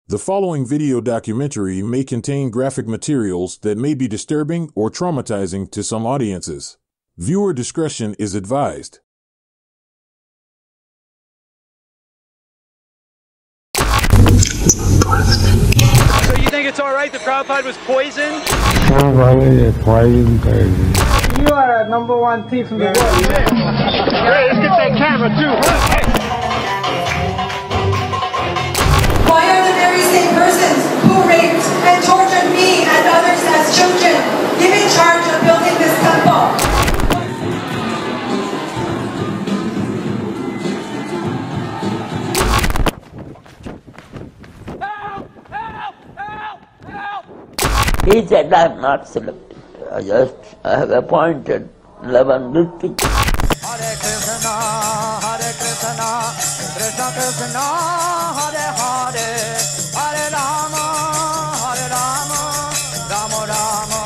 The following video documentary may contain graphic materials that may be disturbing or traumatizing to some audiences. Viewer discretion is advised. So you think it's alright that Prabhupada was poisoned? You are a #1 thief in the world. Hey, let's get that camera too. Why are the very same persons who raped and tortured me and others as children given charge of building this temple? Help! Help! Help! Help! He said, I have not selected. I have appointed 11 Ritvik. Hare Krishna, Hare Krishna, Krishna Krishna, Hare Hare, Hare Rama, Rama Rama,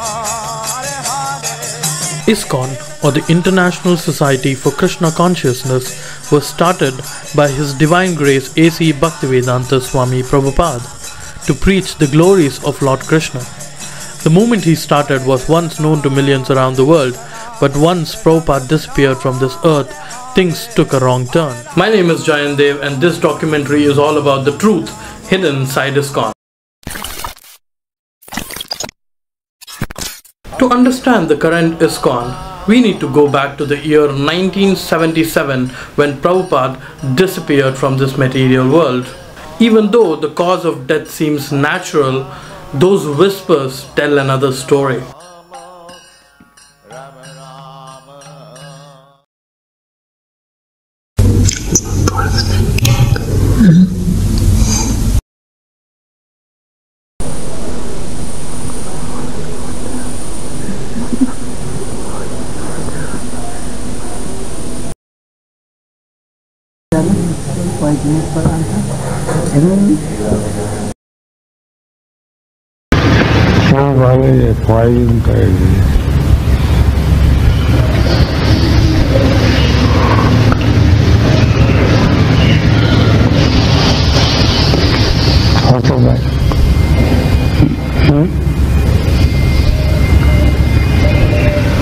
Hare Hare. ISKCON, or the International Society for Krishna Consciousness, was started by His Divine Grace A.C. Bhaktivedanta Swami Prabhupada to preach the glories of Lord Krishna. The movement he started was once known to millions around the world, but once Prabhupada disappeared from this earth, things took a wrong turn. My name is Jayan Dev, and this documentary is all about the truth hidden inside ISKCON. To understand the current ISKCON, we need to go back to the year 1977 when Prabhupada disappeared from this material world. Even though the cause of death seems natural, those whispers tell another story.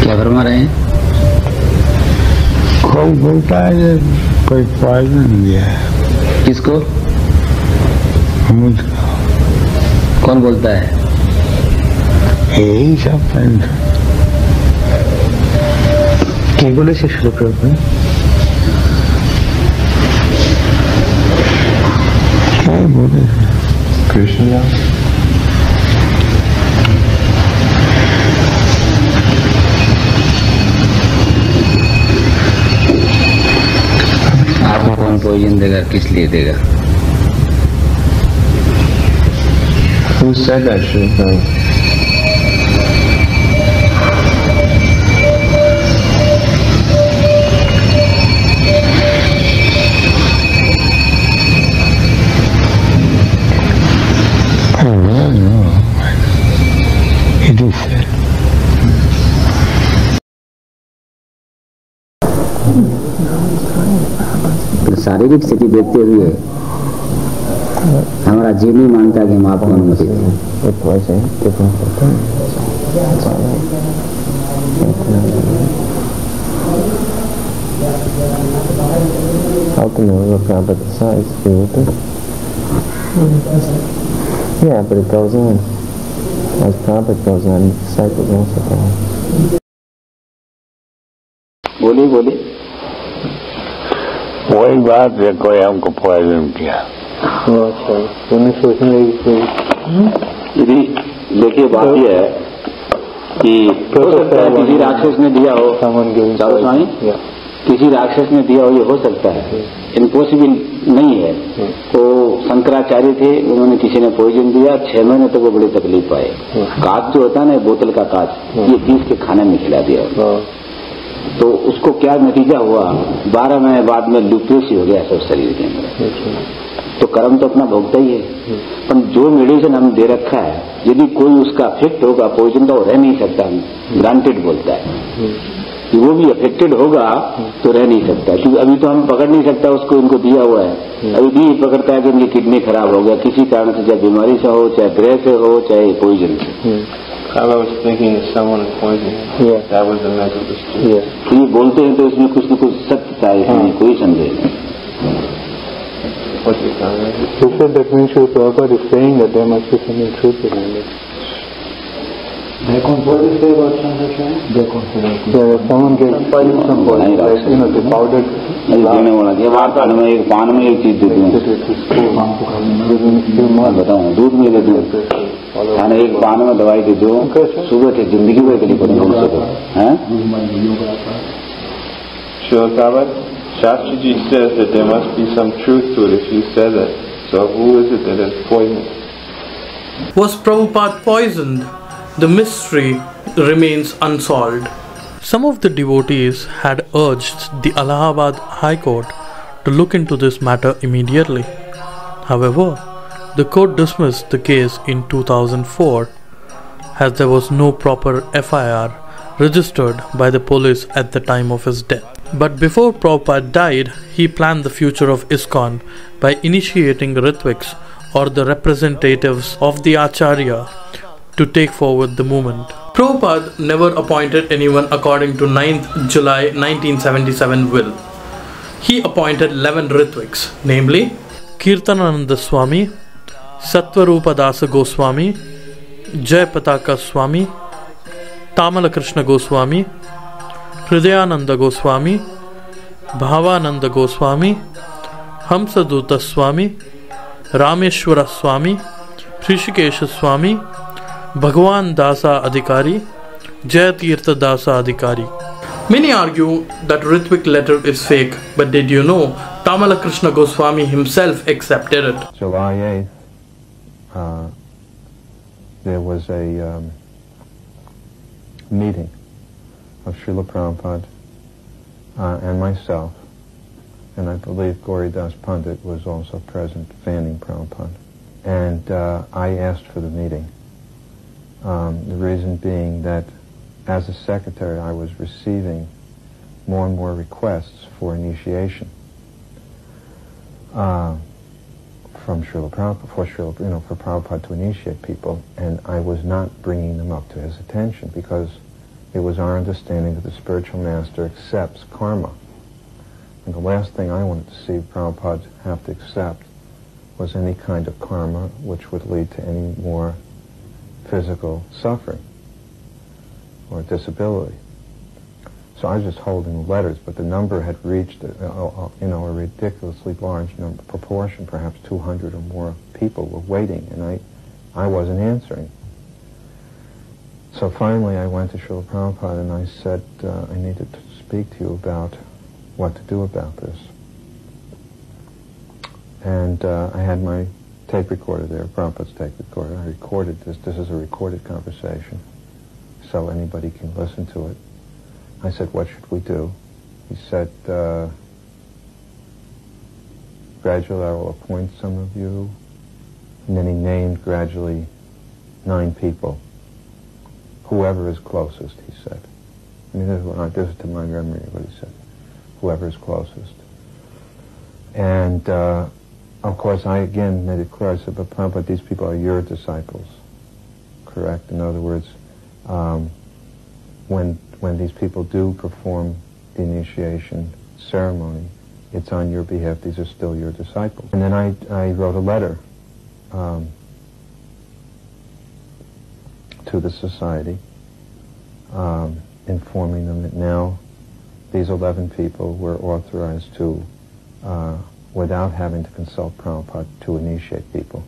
क्या फरमा रहे हैं? खूब बोलता है कोई poison दिया है। किसको? मुझको। कौन बोलता है? यही सब फ्रेंड। क्या बोले श्रील प्रभुपाद? क्या बोले? कृष्ण आपको कौन पॉइजन देगा, किस लिए देगा? Who said that, Srila? I don't know. It is said. शारीरिक स्थिति देखते हुए हमारा जीव नहीं मानता कि हम आपको अनुमति दें। Ultimately, look up at the sides, see with it. Yeah, but it goes on. As Prabhupada goes on, the disciples also go on. बोलिए वही बात है, कोई हमको पॉइजन किया। अच्छा, उन्हें सोचने लगी यदि देखिए बात यह है कि हो सकता है किसी राक्षस ने दिया हो, स्वामी किसी राक्षस ने दिया हो, ये हो सकता है, इम्पॉसिबल नहीं है। तो शंकराचार्य थे, उन्होंने किसी ने पॉइजन दिया, 6 महीने तक वो बड़ी तकलीफ पाए। कांच जो होता है ना, बोतल का कांच, ये पीस के खाने में खिला दिया, तो उसको क्या नतीजा हुआ, 12 महीने बाद में ल्यूप्रेसी हो गया सब शरीर के अंदर। तो कर्म तो अपना भोगता ही है, पर जो मेडिसिन हम दे रखा है, यदि कोई उसका इफेक्ट होगा पॉइजन का, वो रह नहीं सकता, ग्रांटेड बोलता है। कि वो भी अफेक्टेड होगा तो रह नहीं सकता, क्योंकि अभी तो हम पकड़ नहीं सकता उसको, इनको दिया हुआ है। अभी भी पकड़ता है कि इनकी किडनी खराब हो गया किसी कारण से, चाहे बीमारी से हो, चाहे ग्रह से हो, चाहे पॉइजन से। I was thinking if someone is poisoning. Yeah. That was the message. Yeah. तो ये बोलते हैं तो इसमें कुछ न कुछ सत्यता है, इसमें कोई संदेह नहीं। What's it called? He said that when Srila Prabhupada is saying that there must be something truth behind it. What do you say about translation? Someone gets some poison, like, the powdered. नहीं देने वाला ये पान में एक चीज देती हूँ, बताऊँ दूध में दे दूँ, खाने एक पान में दवाई दे दो, सुबह से जिंदगी भर के लिए पड़ेगा उसको, हैं? Srila Prabhupada, Shastriji says that there must be some truth to it if you said that. So who is it that is poisoned? Was Prabhupada poisoned? The mystery remains unsolved. Some of the devotees had urged the Allahabad High Court to look into this matter immediately. However, the court dismissed the case in 2004 as there was no proper FIR registered by the police at the time of his death. But before Prabhupada died, he planned the future of ISKCON by initiating Ritviks, or the representatives of the Acharya, to take forward the movement. Prabhupada never appointed anyone according to 9th July 1977 will. He appointed 11 Ritviks, namely Kirtanananda Swami, Sattvarupa Dasa Goswami, Jai Pataka Swami, Tamala Krishna Goswami, Hridayananda Goswami, Bhavananda Goswami, Hamsaduta Swami, Rameshwara Swami, Rishikesha Swami, Bhagwan Dasa Adhikari, Jayatirtha Dasa Adhikari. Many argue that Ritvik letter is fake, but did you know Tamala Krishna Goswami himself accepted it? July 8th, there was a meeting of Srila Prabhupada and myself, and I believe Gauri Das Pandit was also present, fanning Prabhupada. And I asked for the meeting. The reason being that as a secretary I was receiving more and more requests for initiation from Srila Prabhupada, for Prabhupada to initiate people, and I was not bringing them up to his attention because it was our understanding that the spiritual master accepts karma. And the last thing I wanted to see Prabhupada have to accept was any kind of karma which would lead to any more physical suffering or disability. So I was just holding the letters, but the number had reached a ridiculously large proportion, perhaps 200 or more people were waiting, and I wasn't answering. So finally I went to Srila Prabhupada and I said, I needed to speak to you about what to do about this. And I had my tape recorder there, Prabhupada's tape recorder. I recorded this. This is a recorded conversation, so anybody can listen to it. I said, what should we do? He said, gradually I will appoint some of you. And then he named gradually 9 people. Whoever is closest, he said. I mean, this is to my memory what he said. Whoever is closest. And of course, I again made it clear. I said, but Prabhupada, these people are your disciples, correct? In other words, when these people do perform the initiation ceremony, it's on your behalf. These are still your disciples. And then I wrote a letter to the society, informing them that now these 11 people were authorized to, without having to consult Prabhupada, to initiate people,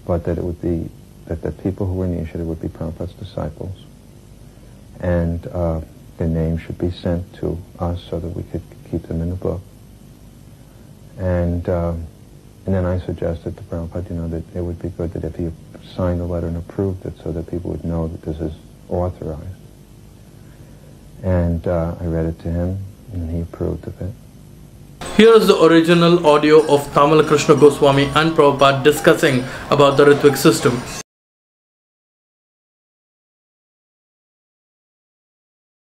but that it would be that the people who were initiated would be Prabhupada's disciples, and their names should be sent to us so that we could keep them in the book. And then I suggested to Prabhupada, that it would be good that if he signed the letter and approved it, so that people would know that this is authorized. And I read it to him, and he approved of it. Here is the original audio of Tamala Krishna Goswami and Prabhupada discussing about the Ritvik system.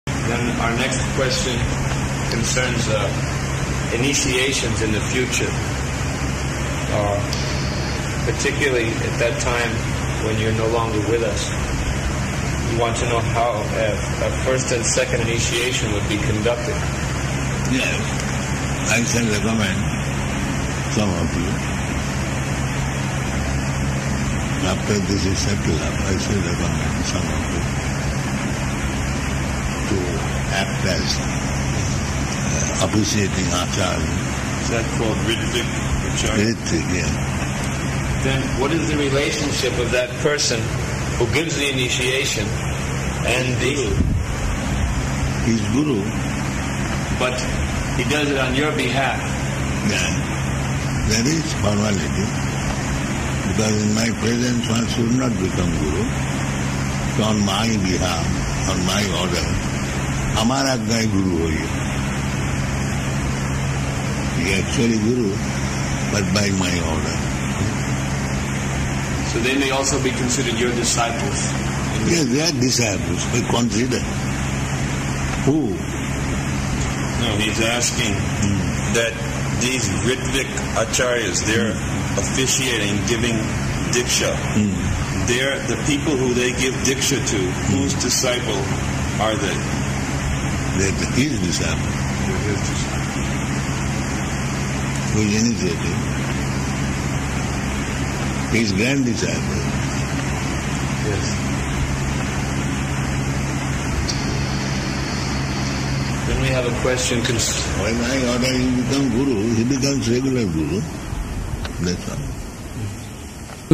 Then our next initiations in the future, particularly at that time when you're no longer with us. We want to know how a first and second initiation would be conducted. Yes, I shall recommend some of you. After this is settled up, I shall recommend some of you to act as officiating acharya. Is that called Ritvik? Ritvik, yeah. Then what is the relationship of that person who gives the initiation and the Guru? He's Guru. But he does it on your behalf. Yeah. That is formality. Because in my presence one should not become Guru. So on my behalf, on my order, Hamara Gai Guru hoye. He is actually Guru, but by my order. So they may also be considered your disciples. Yes, they are disciples. We consider. Who? No, he's asking that these Ritvik acharyas, they're officiating, giving diksha. They're the people who they give diksha to. Whose disciple are they? They're his disciple. They're his disciple. Who is initiated? His grand disciple. Yes. Then we have a question. When I order him to become Guru, he becomes regular Guru. That's all.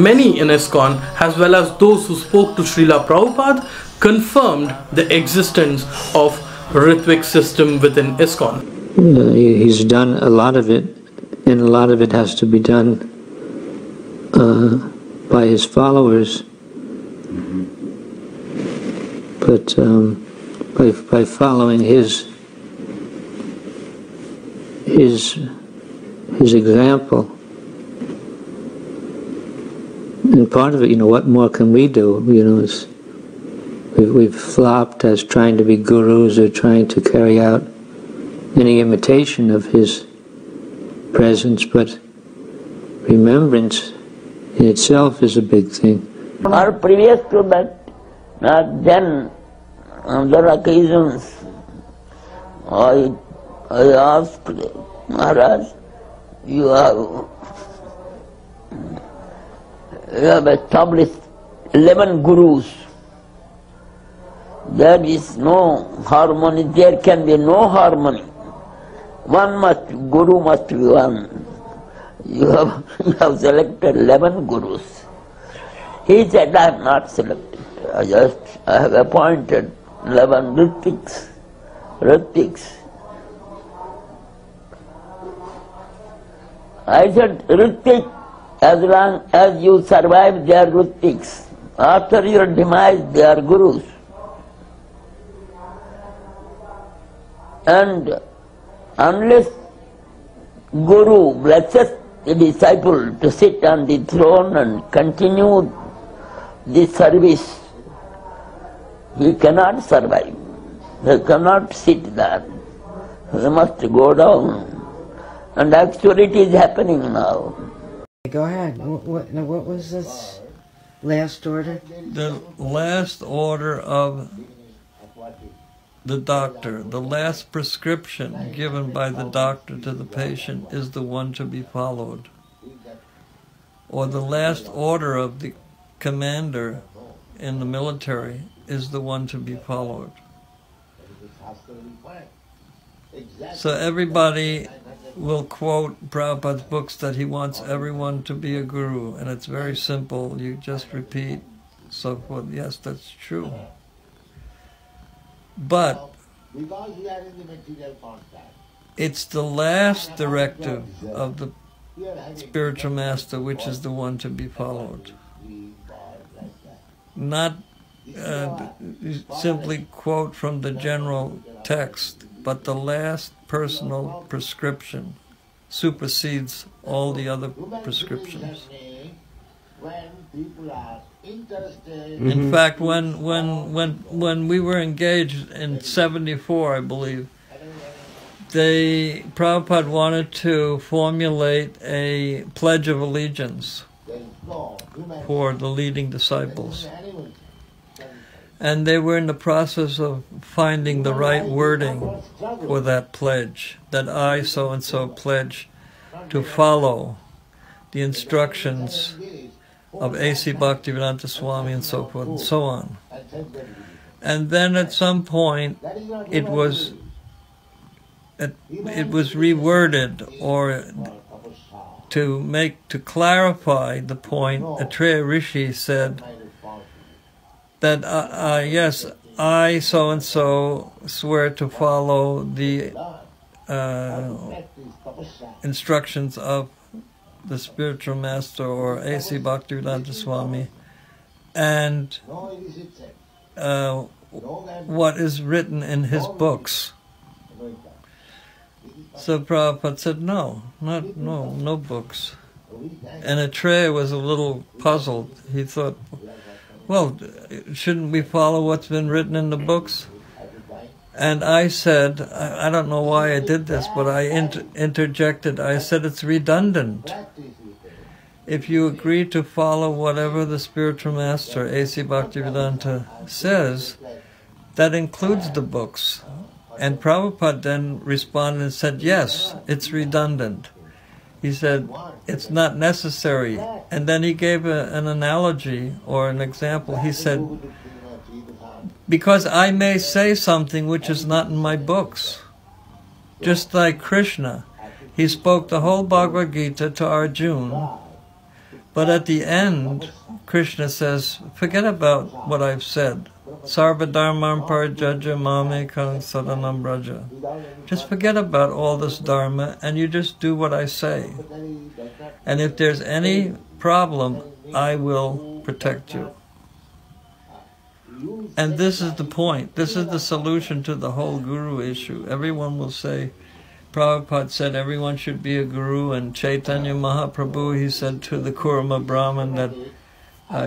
Many in ISKCON, as well as those who spoke to Srila Prabhupada, confirmed the existence of Ritvik system within ISKCON. He's done a lot of it, and a lot of it has to be done by his followers. But by following his example. And part of it, what more can we do? Is we've flopped as trying to be gurus or trying to carry out any imitation of his presence, but remembrance in itself is a big thing. Or previous to that, then on other occasions, I asked Maharaj, you have established 11 gurus. There is no harmony, there can be no harmony. Guru must be one. You have selected 11 gurus. He said, I have not selected. I have appointed 11 Ritviks. I said, Ritvik, as long as you survive, they are Ritviks. After your demise, they are gurus. And unless Guru blesses the disciple to sit on the throne and continue the service, he cannot survive. He cannot sit there. He must go down. And actually it is happening now. Go ahead. What was this last order? The last order of the doctor, the last prescription given by the doctor to the patient is the one to be followed. Or the last order of the commander in the military is the one to be followed. So everybody will quote Prabhupada's books that he wants everyone to be a guru, and it's very simple. You just repeat, so forth. Yes, that's true. But it's the last directive of the spiritual master which is the one to be followed. Not simply quote from the general text, but the last personal prescription supersedes all the other prescriptions. In fact, when we were engaged in 74, I believe, Prabhupada wanted to formulate a pledge of allegiance for the leading disciples. And they were in the process of finding the right wording for that pledge, that I, so-and-so, pledge to follow the instructions of A.C. Bhaktivedanta Swami and so forth and so on. And then at some point it was reworded, or to clarify the point. Atreya Rishi said that yes, I so-and-so swear to follow the instructions of the spiritual master, or A.C. Bhaktivedanta Swami, and what is written in his books. So Prabhupada said, no books. And Atreya was a little puzzled. He thought, well, shouldn't we follow what's been written in the books? And I said, I don't know why I did this, but I interjected. I said, it's redundant. If you agree to follow whatever the spiritual master, A.C. Bhaktivedanta, says, that includes the books. And Prabhupada then responded and said, yes, it's redundant. He said, it's not necessary. And then he gave an analogy or an example. He said, because I may say something which is not in my books. Just like Krishna, he spoke the whole Bhagavad Gita to Arjuna, but at the end, Krishna says, forget about what I've said. Sarva dharmam parjaja mamekam sadanam braja. Just forget about all this dharma and you just do what I say. And if there's any problem, I will protect you. And this is the point. This is the solution to the whole guru issue. Everyone will say, Prabhupada said everyone should be a guru, and Chaitanya Mahaprabhu, he said to the Kurma Brahmin that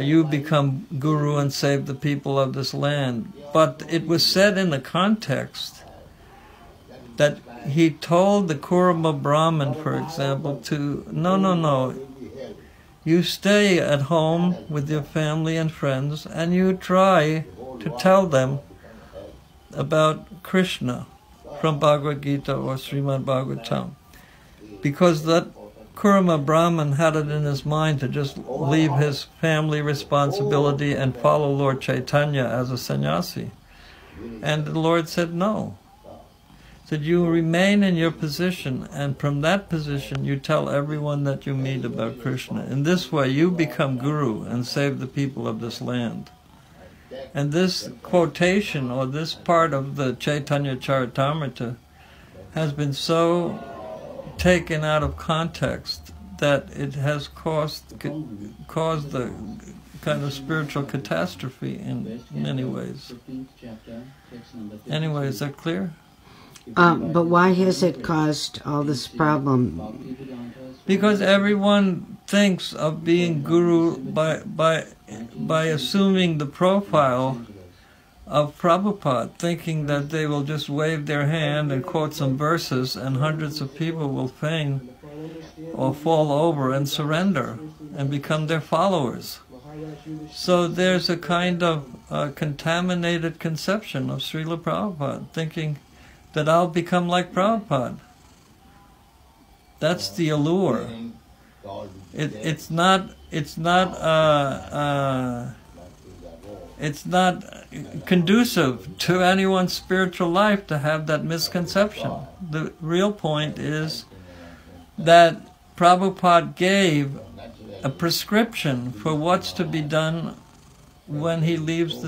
you become guru and save the people of this land. But it was said in the context that he told the Kurma Brahmin, for example, to, no, you stay at home with your family and friends and you try to tell them about Krishna from Bhagavad Gita or Srimad Bhagavatam. Because that Kurma Brahmin had it in his mind to just leave his family responsibility and follow Lord Chaitanya as a sannyasi. And the Lord said no. Said you remain in your position, and from that position you tell everyone that you meet about Krishna. In this way you become guru and save the people of this land. And this quotation, or this part of the Chaitanya Charitamrita, has been so taken out of context that it has caused the kind of spiritual catastrophe in many ways. Anyway, is that clear? But why has it caused all this problem? Because everyone thinks of being guru by assuming the profile of Prabhupada, thinking that they will just wave their hand and quote some verses and hundreds of people will feign or fall over and surrender and become their followers. So there's a kind of contaminated conception of Srila Prabhupada, thinking that I'll become like Prabhupada. That's the allure. It's not conducive to anyone's spiritual life to have that misconception. The real point is that Prabhupada gave a prescription for what's to be done when he leaves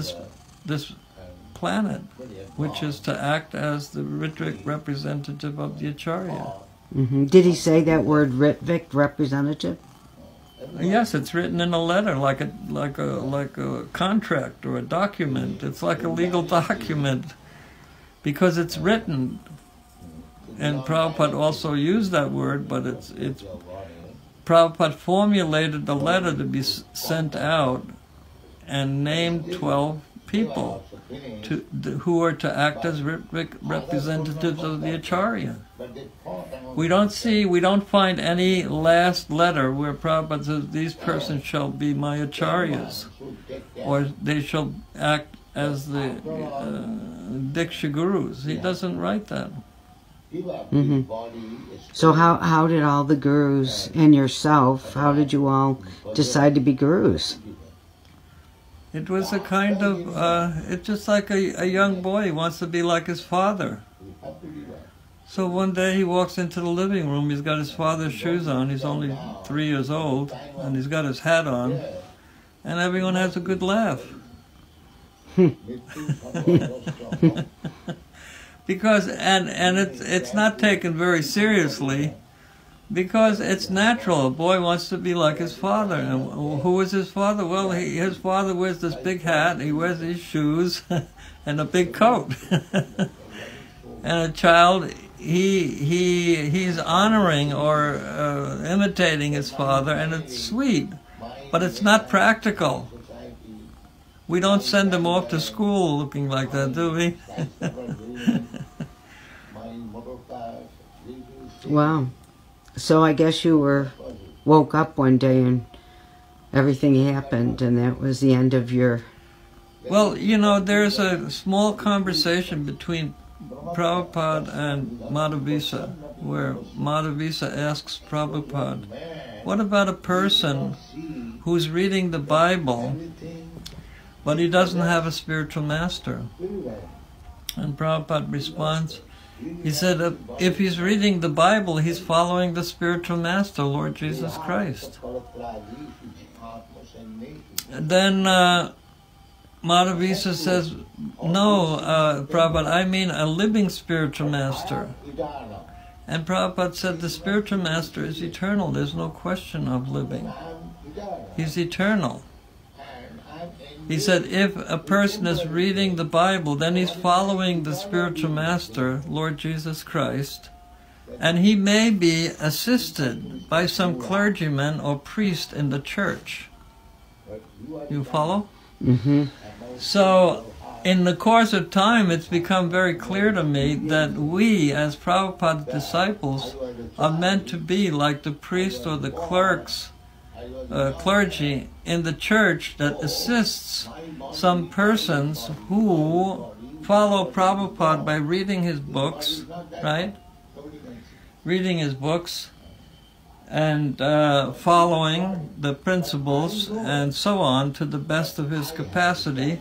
this planet, which is to act as the Ritvik representative of the Acharya. Mm-hmm. Did he say that word, Ritvik, representative? Yes, it's written in a letter, like a contract or a document. It's like a legal document because it's written. And Prabhupada also used that word, but it's Prabhupada formulated the letter to be sent out and named 12 people who are to act as representatives of the Acharya. We don't find any last letter where Prabhupada says, these persons shall be my Acharyas, or they shall act as the Diksha Gurus. He doesn't write that. So how did all the gurus and yourself, how did you all decide to be gurus? It was a kind of, it's just like a young boy. He wants to be like his father. So one day he walks into the living room, he's got his father's shoes on, he's only 3 years old, and he's got his hat on, and everyone has a good laugh. Because, and it's not taken very seriously, because it's natural. A boy wants to be like his father. And who is his father? Well, his father wears this big hat, he wears these shoes, and a big coat. And a child, he's honoring or imitating his father, and it's sweet, but it's not practical. We don't send them off to school looking like that, do we? Wow. So I guess you woke up one day and everything happened, and that was the end of your... Well, you know, there's a small conversation between Prabhupada and Madhavisa, where Madhavisa asks Prabhupada, what about a person who's reading the Bible, but he doesn't have a spiritual master? And Prabhupada responds, he said, if he's reading the Bible, he's following the spiritual master, Lord Jesus Christ. And then Madhavisa says, no, Prabhupada, I mean a living spiritual master. And Prabhupada said, the spiritual master is eternal. There's no question of living. He's eternal. He said, if a person is reading the Bible, then he's following the spiritual master, Lord Jesus Christ, and he may be assisted by some clergyman or priest in the church. You follow? Mm-hmm. So, in the course of time, it's become very clear to me that we, as Prabhupada's disciples, are meant to be like the priest or the clergy in the church that assists some persons who follow Prabhupada by reading his books, right? Reading his books and following the principles and so on to the best of his capacity.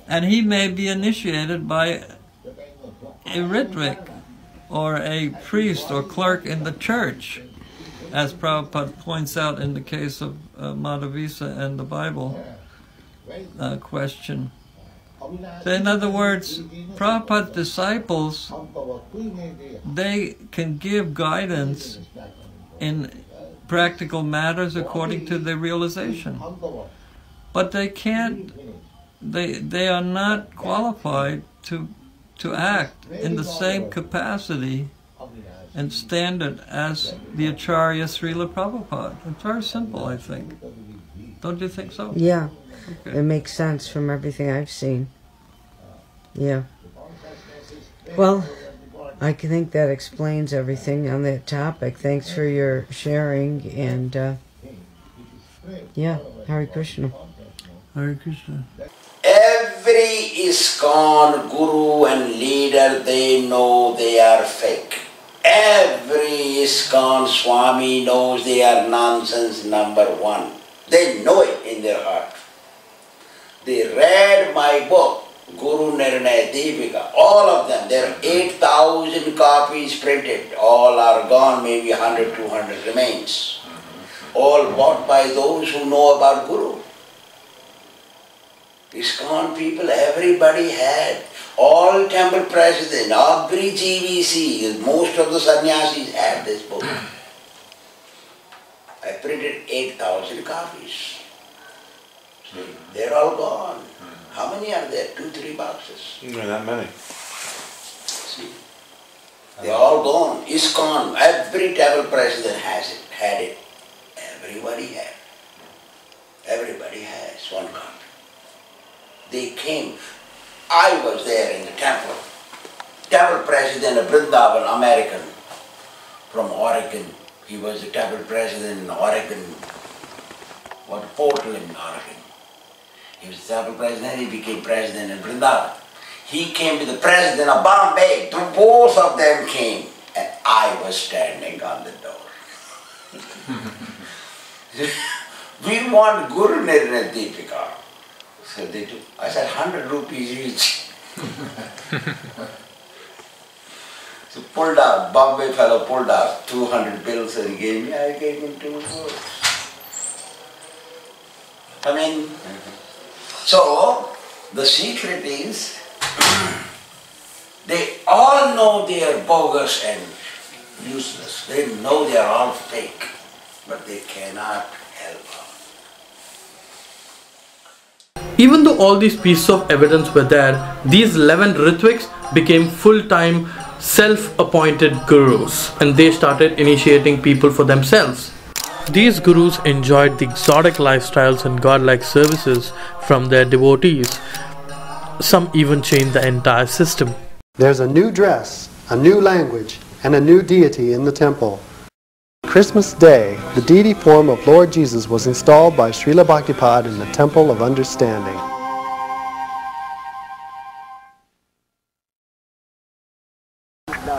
And he may be initiated by a Ritvik or a priest or clerk in the church, as Prabhupada points out in the case of Madhavisa and the Bible question. So in other words, Prabhupada's disciples, they can give guidance in practical matters according to their realization. But they can't, they are not qualified to act in the same capacity and standard as the Acharya Srila Prabhupada. It's very simple, I think. Don't you think so? Yeah. Okay. It makes sense from everything I've seen. Yeah. Well, I think that explains everything on that topic. Thanks for your sharing, and yeah, Hare Krishna. Hare Krishna. Every ISKCON guru and leader, they know they are fake. Every ISKCON Swami knows they are nonsense #1. They know it in their heart. They read my book, Guru Nirnaya Deepika, all of them. There are 8,000 copies printed. All are gone, maybe 100, 200 remains. All bought by those who know about Guru. ISKCON people, everybody had. All temple presidents, every GVC, most of the sannyasis had this book. I printed 8,000 copies. They're all gone. How many are there? 2, 3 boxes. Not that many. See, they're all gone. ISKCON, every temple president has it, had it. Everybody had. Everybody has one copy. they came. I was there in the temple. Temple president of Vrindavan, American, from Oregon. He was the temple president in Oregon, Portland, Oregon. He was the temple president, he became president in Vrindavan. He came to the president of Bombay, both of them came, and I was standing on the door. We want Guru Nirnay Deepika. So they took, I said 100 rupees each. So pulled out, Bombay fellow pulled out 200 bills and he gave me, I gave him 2 books. I mean, so the secret is, they all know they are bogus and useless. They know they are all fake, but they cannot help out. Even though all these pieces of evidence were there, these 11 Ritviks became full-time self-appointed gurus, and they started initiating people for themselves. These gurus enjoyed the exotic lifestyles and godlike services from their devotees. Some even changed the entire system. There's a new dress, a new language, and a new deity in the temple. Christmas Day, the deity form of Lord Jesus was installed by Srila Prabhupada in the Temple of Understanding.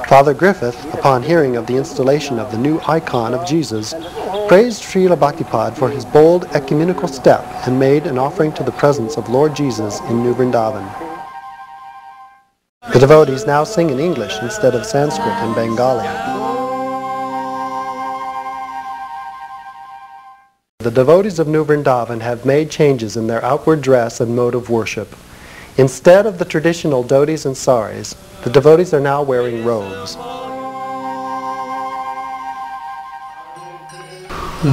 Father Griffith, upon hearing of the installation of the new icon of Jesus, praised Srila Prabhupada for his bold ecumenical step and made an offering to the presence of Lord Jesus in New Vrindavan. The devotees now sing in English instead of Sanskrit and Bengali. The devotees of New Vrindavan have made changes in their outward dress and mode of worship. Instead of the traditional dhotis and saris, the devotees are now wearing robes.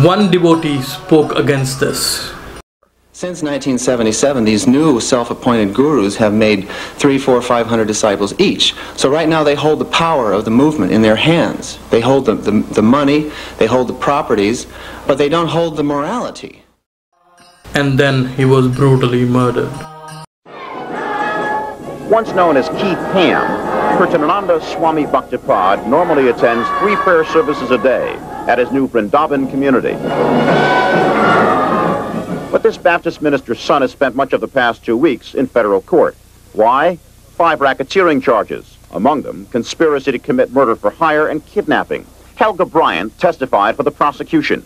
One devotee spoke against this. Since 1977, these new self-appointed gurus have made 300, 400, 500 disciples each. So right now they hold the power of the movement in their hands. They hold the money, they hold the properties, but they don't hold the morality. And then he was brutally murdered. Once known as Keith Ham, Kirtanananda Swami Bhaktapad normally attends 3 prayer services a day at his new Vrindavan community. But this Baptist minister's son has spent much of the past 2 weeks in federal court. Why? 5 racketeering charges, among them conspiracy to commit murder for hire and kidnapping. Helga Bryant testified for the prosecution.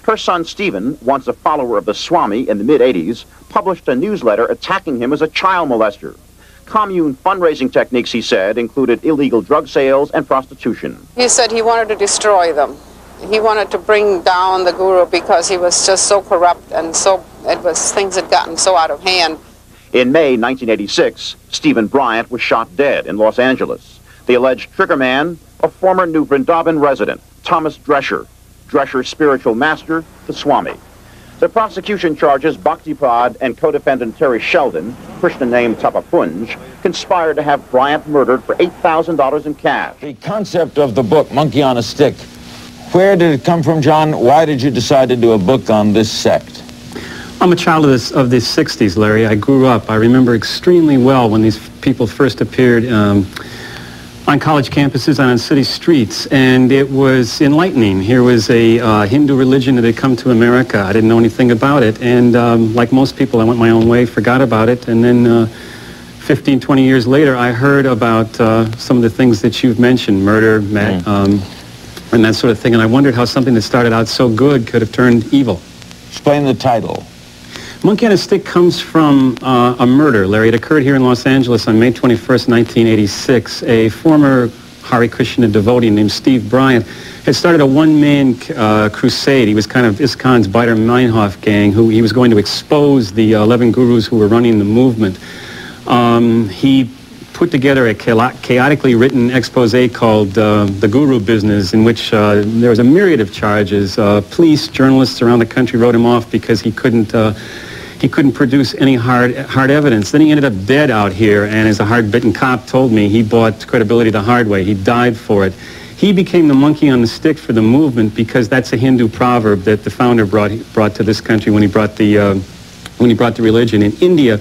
Her son Stephen, once a follower of the Swami in the mid-'80s, published a newsletter attacking him as a child molester. Commune fundraising techniques, he said, included illegal drug sales and prostitution. He said he wanted to destroy them. He wanted to bring down the guru because he was just so corrupt and things had gotten so out of hand. In May 1986, Stephen Bryant was shot dead in Los Angeles. The alleged triggerman, a former New Vrindavan resident, Thomas Drescher. Drescher's spiritual master, the Swami. The prosecution charges Bhaktapad and co-defendant Terry Sheldon, Krishna named Tapapunj, conspired to have Bryant murdered for $8,000 in cash. The concept of the book, Monkey on a Stick, where did it come from, John? Why did you decide to do a book on this sect? I'm a child of the 60s, Larry. I grew up. I remember extremely well when these people first appeared on college campuses and on city streets, and it was enlightening. Here was a Hindu religion that had come to America. I didn't know anything about it, and like most people, I went my own way, forgot about it, and then 15, 20 years later, I heard about some of the things that you've mentioned, murder, and that sort of thing, and I wondered how something that started out so good could have turned evil. Explain the title. Monkey on a Stick comes from a murder, Larry. It occurred here in Los Angeles on May 21st, 1986. A former Hare Krishna devotee named Steve Bryant had started a one-man crusade. He was kind of ISKCON's Beider Meinhof gang, who he was going to expose the 11 gurus who were running the movement. He put together a chaotically written expose called The Guru Business, in which there was a myriad of charges. Police, journalists around the country wrote him off because he couldn't produce any hard evidence. Then he ended up dead out here, and as a hard-bitten cop told me, he bought credibility the hard way. He died for it. He became the monkey on the stick for the movement because that's a Hindu proverb that the founder brought to this country when he brought the religion. In India,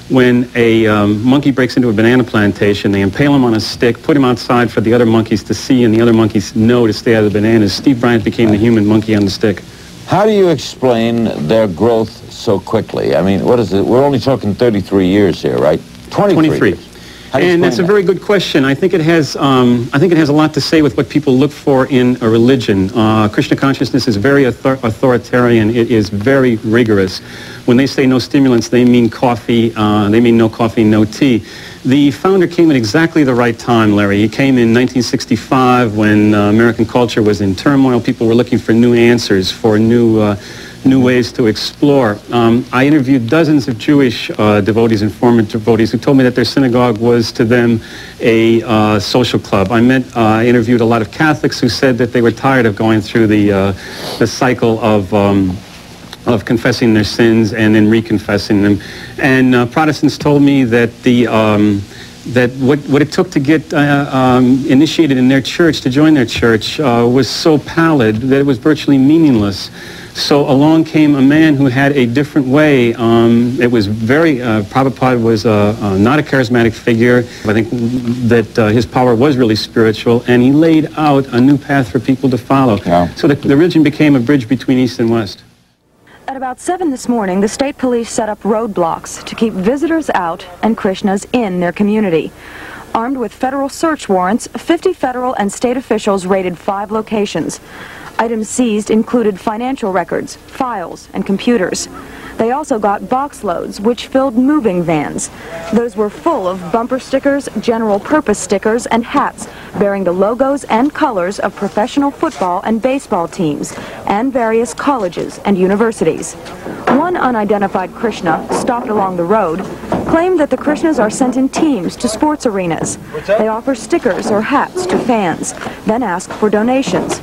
when a monkey breaks into a banana plantation, they impale him on a stick, put him outside for the other monkeys to see, and the other monkeys know to stay out of the bananas. Steve Bryant became the human monkey on the stick. How do you explain their growth so quickly? I mean, what is it? We're only talking 33 years here, right? 23 years. And that's a very good question. I think it has a lot to say with what people look for in a religion. Krishna consciousness is very authoritarian. It is very rigorous. When they say no stimulants, they mean coffee. They mean no coffee, no tea. The founder came at exactly the right time, Larry. He came in 1965 when American culture was in turmoil. People were looking for new answers, for new ways to explore. I interviewed dozens of Jewish devotees and former devotees who told me that their synagogue was to them a social club. I interviewed a lot of Catholics who said that they were tired of going through the cycle of confessing their sins and then reconfessing them. And Protestants told me that that what it took to get initiated in their church, to join their church, was so pallid that it was virtually meaningless. So along came a man who had a different way. It was very, Prabhupada was not a charismatic figure. I think that his power was really spiritual, and he laid out a new path for people to follow. Yeah. So the religion became a bridge between East and West. At about 7 this morning, the state police set up roadblocks to keep visitors out and Krishnas in their community. Armed with federal search warrants, 50 federal and state officials raided 5 locations. Items seized included financial records, files, and computers. They also got box loads, which filled moving vans. Those were full of bumper stickers, general purpose stickers, and hats bearing the logos and colors of professional football and baseball teams and various colleges and universities. One unidentified Krishna, stopped along the road, claimed that the Krishnas are sent in teams to sports arenas. They offer stickers or hats to fans, then ask for donations.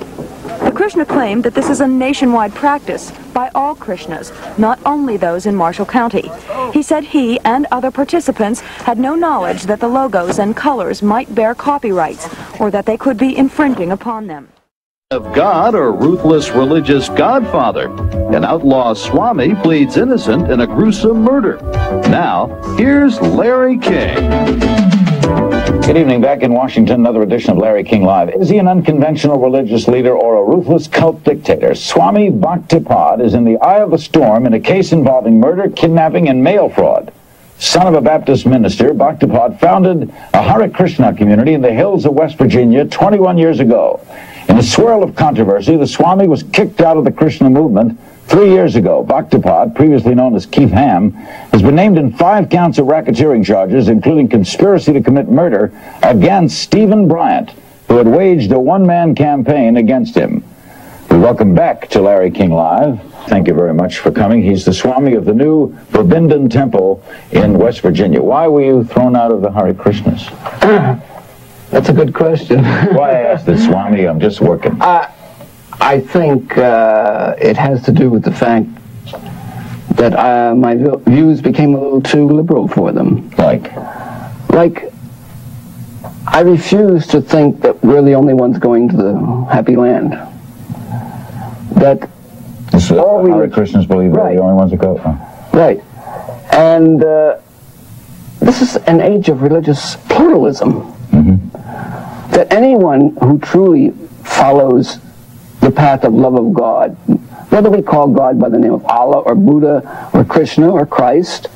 The Krishna claimed that this is a nationwide practice by all Krishnas, not only those in Marshall County. He said he and other participants had no knowledge that the logos and colors might bear copyrights or that they could be infringing upon them. Of God or ruthless religious godfather, an outlaw Swami pleads innocent in a gruesome murder. Now, here's Larry King. Good evening. Back in Washington, another edition of Larry King Live. Is he an unconventional religious leader or a ruthless cult dictator? Swami Bhaktipad is in the eye of the storm in a case involving murder, kidnapping, and mail fraud. Son of a Baptist minister, Bhaktipad founded a Hare Krishna community in the hills of West Virginia 21 years ago. In a swirl of controversy, the Swami was kicked out of the Krishna movement 3 years ago. Bhaktipad, previously known as Keith Ham, has been named in 5 counts of racketeering charges, including conspiracy to commit murder against Stephen Bryant, who had waged a one-man campaign against him. We welcome back to Larry King Live. Thank you very much for coming. He's the Swami of the new Forbidden Temple in West Virginia. Why were you thrown out of the Hare Krishnas? That's a good question. Why I asked this, Swami? I'm just working. I think it has to do with the fact that my views became a little too liberal for them. Like, I refuse to think that we're the only ones going to the happy land. That all Hare Krishnas believe they're the only ones that go. Right. And this is an age of religious pluralism. That anyone who truly follows the path of love of God, whether we call God by the name of Allah or Buddha or Krishna or Christ,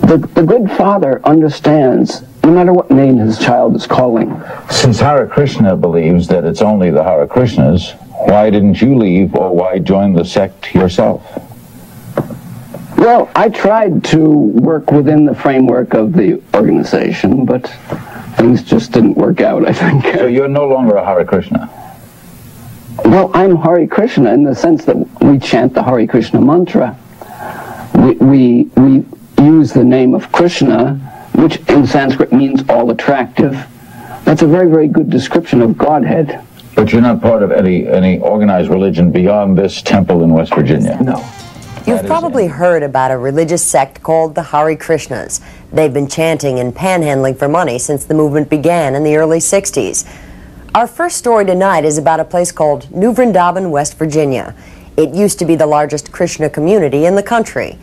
the good Father understands no matter what name his child is calling. Since Hare Krishna believes that it's only the Hare Krishnas, why didn't you leave or why join the sect yourself? Well, I tried to work within the framework of the organization, but things just didn't work out, I think. So you're no longer a Hare Krishna? Well, I'm Hare Krishna in the sense that we chant the Hare Krishna mantra. We use the name of Krishna, which in Sanskrit means all attractive. That's a very, very good description of Godhead. But you're not part of any organized religion beyond this temple in West Virginia? No. You've probably heard about a religious sect called the Hare Krishnas. They've been chanting and panhandling for money since the movement began in the early 60s. Our first story tonight is about a place called New Vrindavan, West Virginia. It used to be the largest Krishna community in the country.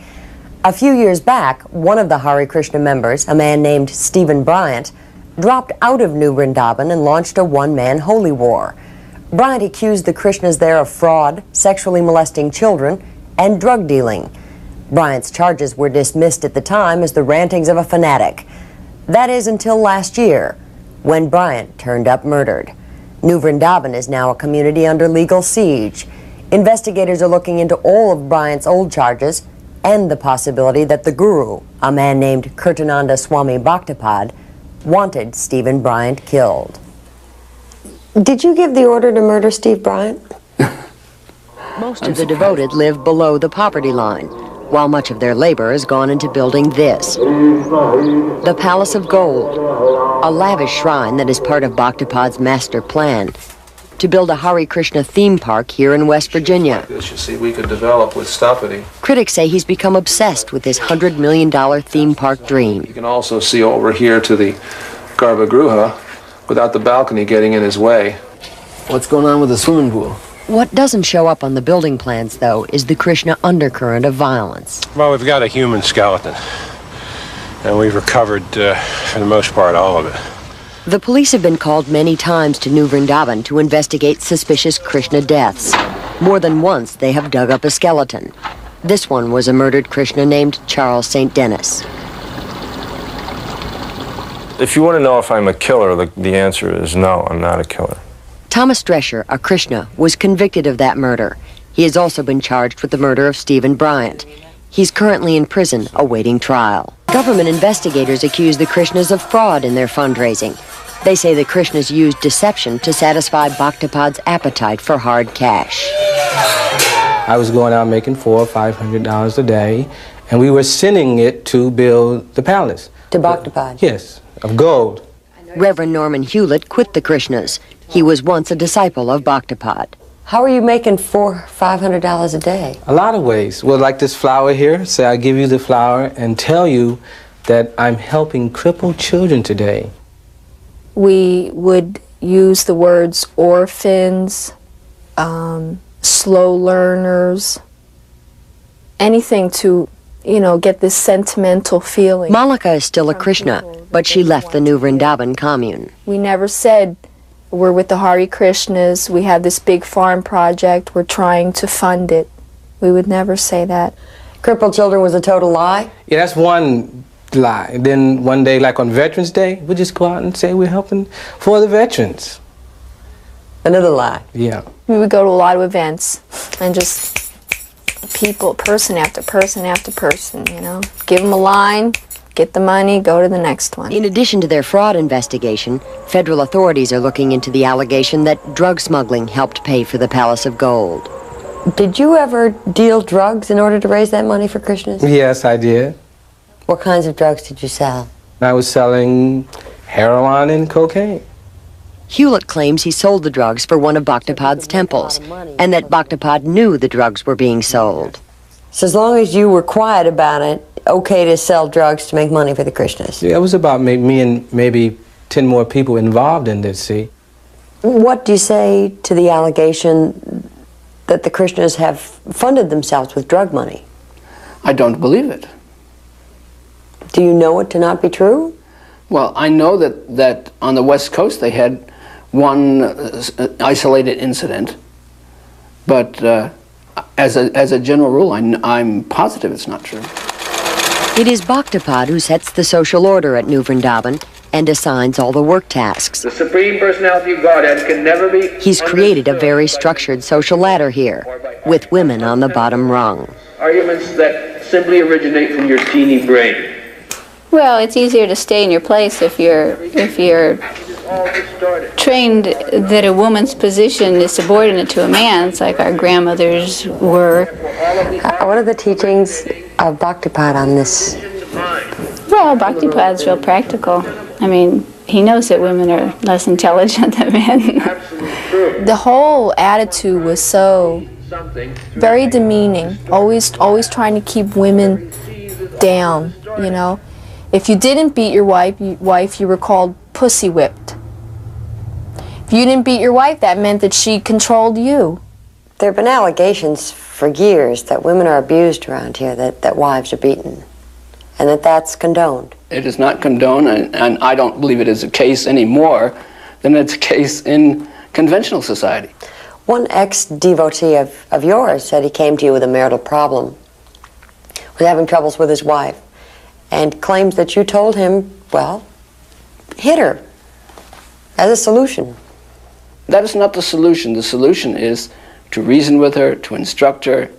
A few years back, one of the Hare Krishna members, a man named Stephen Bryant, dropped out of New Vrindavan and launched a one-man holy war. Bryant accused the Krishnas there of fraud, sexually molesting children, and drug dealing. Bryant's charges were dismissed at the time as the rantings of a fanatic. That is until last year, when Bryant turned up murdered. New Vrindavan is now a community under legal siege. Investigators are looking into all of Bryant's old charges and the possibility that the guru, a man named Kirtananda Swami Bhaktapad, wanted Stephen Bryant killed. Did you give the order to murder Steve Bryant? Most of the devoted live below the poverty line, while much of their labor has gone into building this, the Palace of Gold, a lavish shrine that is part of Bhaktapad's master plan to build a Hare Krishna theme park here in West Virginia. This, you see, we could develop with Stapati. Critics say he's become obsessed with his $100 million theme park dream. You can also see over here to the Garbhagruha without the balcony getting in his way. What's going on with the swimming pool? What doesn't show up on the building plans, though, is the Krishna undercurrent of violence. Well, we've got a human skeleton, and we've recovered, for the most part, all of it. The police have been called many times to New Vrindavan to investigate suspicious Krishna deaths. More than once, they have dug up a skeleton. This one was a murdered Krishna named Charles St. Denis. If you want to know if I'm a killer, the answer is no, I'm not a killer. Thomas Drescher, a Krishna, was convicted of that murder. He has also been charged with the murder of Stephen Bryant. He's currently in prison, awaiting trial. Government investigators accuse the Krishnas of fraud in their fundraising. They say the Krishnas used deception to satisfy Bhaktapad's appetite for hard cash. I was going out making $400 or $500 a day, and we were sending it to build the palace. To Bhaktapad? Yes, of gold. Reverend Norman Hewlett quit the Krishnas. He was once a disciple of Bhaktapad. How are you making $400 or $500 a day? A lot of ways. Well, like this flower here, say I give you the flower and tell you that I'm helping crippled children today. We would use the words orphans, slow learners, anything to, get this sentimental feeling. Malika is still a Krishna, but she left the New Vrindavan commune. We never said, we're with the Hare Krishnas, we have this big farm project, we're trying to fund it. We would never say that. Crippled children was a total lie? Yeah, that's one lie. And then one day, like on Veterans Day, we just go out and say we're helping for the veterans. Another lie? Yeah. We would go to a lot of events and just people, person after person after person, Give them a line, get the money, go to the next one. In addition to their fraud investigation, federal authorities are looking into the allegation that drug smuggling helped pay for the Palace of Gold. Did you ever deal drugs in order to raise that money for Krishnas? Yes, I did. What kinds of drugs did you sell? I was selling heroin and cocaine. Hewlett claims he sold the drugs for one of Bhaktapad's temples, and that Bhaktapad knew the drugs were being sold. So as long as you were quiet about it, okay to sell drugs to make money for the Krishnas? Yeah, it was about me and maybe 10 more people involved in this, see? What do you say to the allegation that the Krishnas have funded themselves with drug money? I don't believe it. Do you know it to not be true? Well, I know that on the West Coast they had one isolated incident, but as a general rule, I'm positive it's not true. It is Bhaktapad who sets the social order at New Vrindavan and assigns all the work tasks. The Supreme Personality of Godhead can never be... He's created a very structured social ladder here, with women on the bottom rung. Arguments that simply originate from your teeny brain. Well, it's easier to stay in your place if you're trained that a woman's position is subordinate to a man's, like our grandmothers were. What are the teachings of Bhaktapad on this? Well, Bhaktipad's real practical. I mean, he knows that women are less intelligent than men. The whole attitude was so very demeaning, always trying to keep women down, If you didn't beat your wife, you were called pussy whipped. If you didn't beat your wife, that meant that she controlled you. There have been allegations for years that women are abused around here, that wives are beaten, and that's condoned. It is not condoned, and I don't believe it is a case any more than it's a case in conventional society. One ex-devotee of yours said he came to you with a marital problem, was having troubles with his wife, and claims that you told him, well, hit her as a solution. That is not the solution. The solution is to reason with her, to instruct her,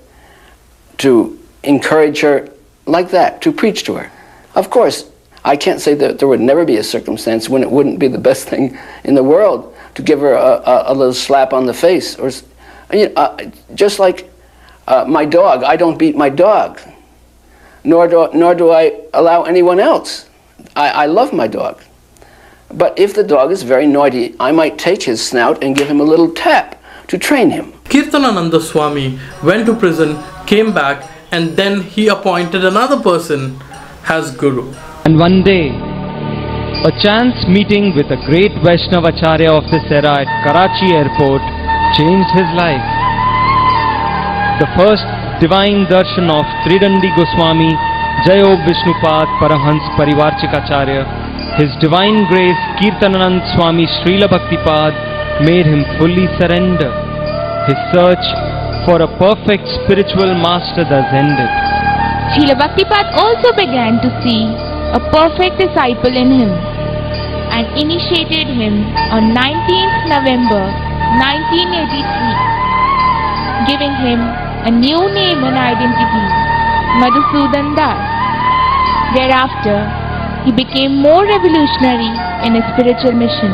to encourage her like that, to preach to her. Of course, I can't say that there would never be a circumstance when it wouldn't be the best thing in the world to give her a little slap on the face. Or, just like my dog, I don't beat my dog, nor do I allow anyone else. I love my dog. But if the dog is very naughty, I might take his snout and give him a little tap to train him. Kirtanananda Swami went to prison, came back, and then he appointed another person as Guru. And one day, a chance meeting with a great Vaishnavacharya of this era at Karachi airport changed his life. The first divine darshan of Tridandi Goswami, Jayo Vishnupad Parahans Parivarchikacharya, His Divine Grace Kirtananand Swami Srila Bhaktipad made him fully surrender. His search for a perfect spiritual master thus ended. Srila Bhaktipad also began to see a perfect disciple in him and initiated him on 19th November 1983, giving him a new name and identity, Madhusudan Das. Thereafter, he became more revolutionary in his spiritual mission,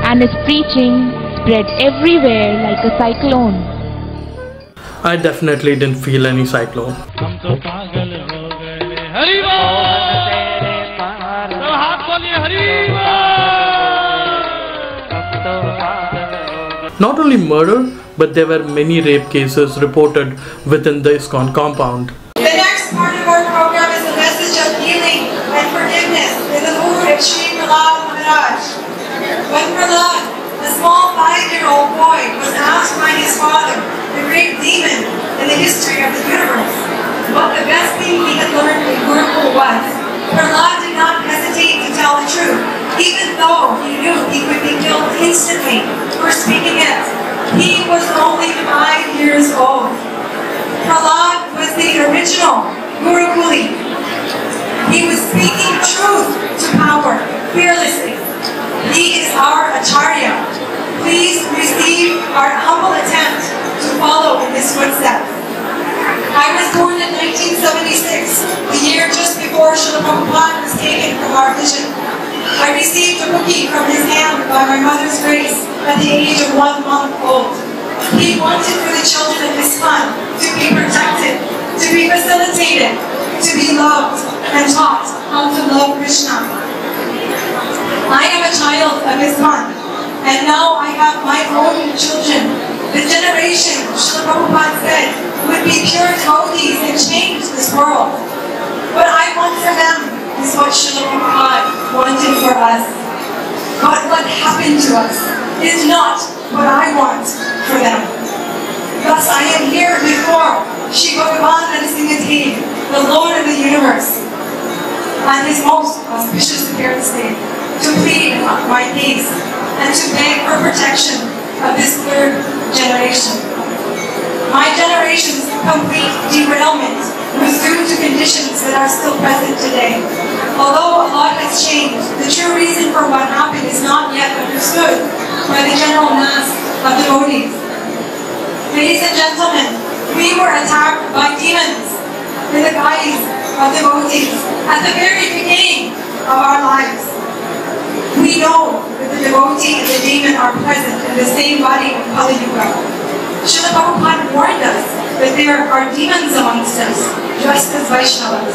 and his preaching spread everywhere like a cyclone. I definitely didn't feel any cyclone. Not only murder, but there were many rape cases reported within the ISKCON compound. The next part of our program is a message of healing and forgiveness in the mood of Sri Prahlad Maharaj. When Prahlad, a small 5-year-old boy, was asked by his father, the great demon in the history of the universe, what the best thing he had learned in Gurukul was, Prahlad did not hesitate to tell the truth, even though he knew he would be killed instantly for speaking it. He was only 5 years old. Prahlad was the original Gurukuli. He was speaking truth to power, fearlessly. He is our Acharya. Please receive our humble attempt to follow in his footsteps. I was born in 1976, the year just before Srila Prabhupada was taken from our vision. I received a cookie from his hand by my mother's grace at the age of 1 month old. He wanted for the children of his son to be protected, to be facilitated, to be loved and taught how to love Krishna. I am a child of his son, and now I have my own children. The generation, Srila Prabhupada said, would be pure devotees and change this world. What I want for them is what Srila Prabhupada wanted for us. But what happened to us is not what I want for them. Thus I am here before Shri Bhagavan Narasimha, the Lord of the universe, on his most auspicious appearance day, to plead my case and to beg for protection of this third generation. My generation's complete derailment was due to conditions that are still present today. Although a lot has changed, the true reason for what happened is not yet understood by the general mass of devotees. Ladies and gentlemen, we were attacked by demons in the guise of devotees at the very beginning of our lives. We know that the devotee and the demon are present in the same body of Kali Yuga. Srila Prabhupada warned us that there are demons amongst us, dressed as Vaishnavas.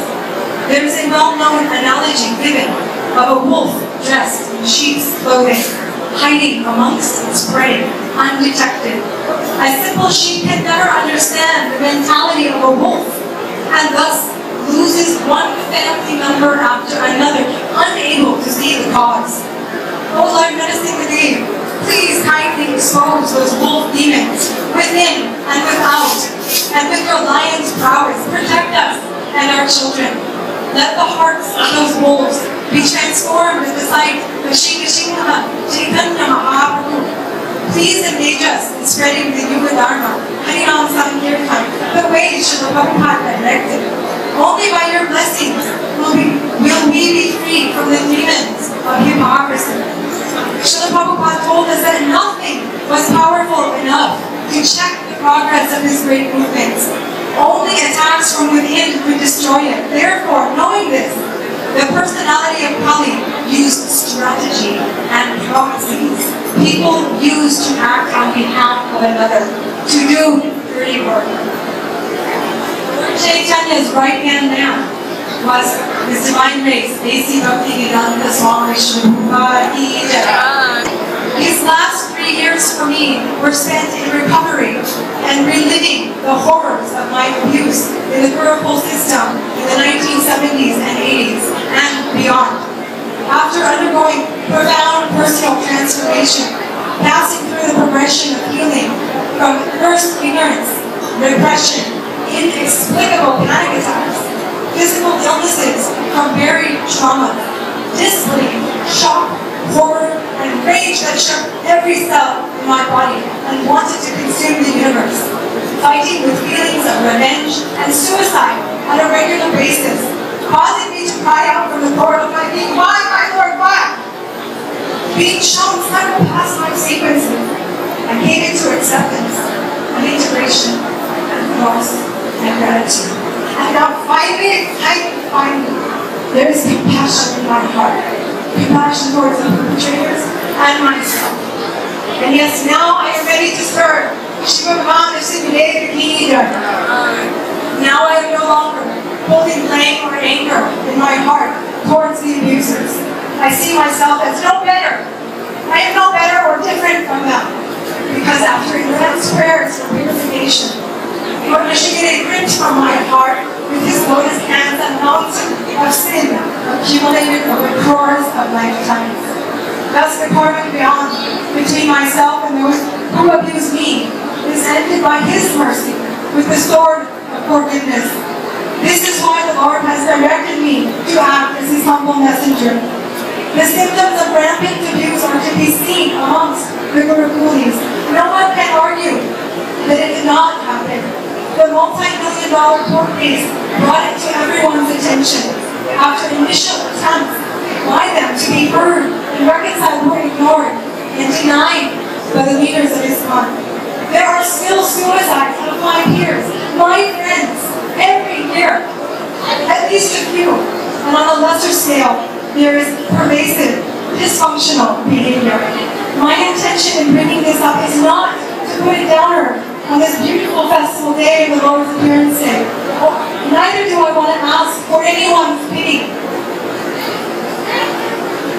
There is a well-known analogy given of a wolf dressed in sheep's clothing, hiding amongst its prey, undetected. A simple sheep can never understand the mentality of a wolf, and thus loses one family member after another, unable to see the cause. Oh Lord Narasimha, please kindly expose those wolf demons within and without, and with your lion's prowess, protect us and our children. Let the hearts of those wolves be transformed at the sight of Chaitanya Mahaprabhu. Please engage us in spreading the Yuga Dharma, Harinam Sankirtan, the way Srila Prabhupada directed. Only by your blessings will we be free from the demons of hypocrisy. Srila Prabhupada told us that nothing was powerful enough to check the progress of his great movements. Only attacks from within could destroy it. Therefore, knowing this, the personality of Kali used strategy and prophecies. People used to act on behalf of another, to do dirty work. Lord Chaitanya's right-hand man was His Divine Grace, A.C. Bhaktivedanta Swami Prabhupada. His last 3 years for me were spent in recovery and reliving the horrors of my abuse in the Gurukul system in the 1970s and 80s and beyond. After undergoing profound personal transformation, passing through the progression of healing from first ignorance, repression, inexplicable panic attacks, physical illnesses from buried trauma, disbelief, shock, horror, and rage that shook every cell in my body and wanted to consume the universe, fighting with feelings of revenge and suicide on a regular basis, causing me to cry out from the core of my being, "Why, my Lord, why?" Being shown several past life sequences, I came into acceptance and integration and remorse and gratitude. And now finally, there is compassion in my heart. Compassion towards the perpetrators and myself. And yes, now I am ready to serve. Now I am no longer holding blame or anger in my heart towards the abusers. I see myself as no better. I am no better or different from them. Because after immense prayers for purification, Lord Nishigiri ripped from my heart with his lotus hands a mountain of sin accumulated over crores of lifetimes. Thus the karmic bond between myself and those who abuse me is ended by his mercy with the sword of forgiveness. This is why the Lord has directed me to act as his humble messenger. The symptoms of rampant abuse are to be seen amongst the Gurukulis. No one can argue that it did not happen. The multi-million-dollar court case brought it to everyone's attention. After initial attempts by them to be heard and reconciled were ignored and denied by the leaders of ISKCON. There are still suicides of my peers, my friends, every year. At least a few. And on a lesser scale, there is pervasive, dysfunctional behavior. My intention in bringing this up is not to put a downer on this beautiful festival day of the Lord's appearance day. Neither do I want to ask for anyone's pity.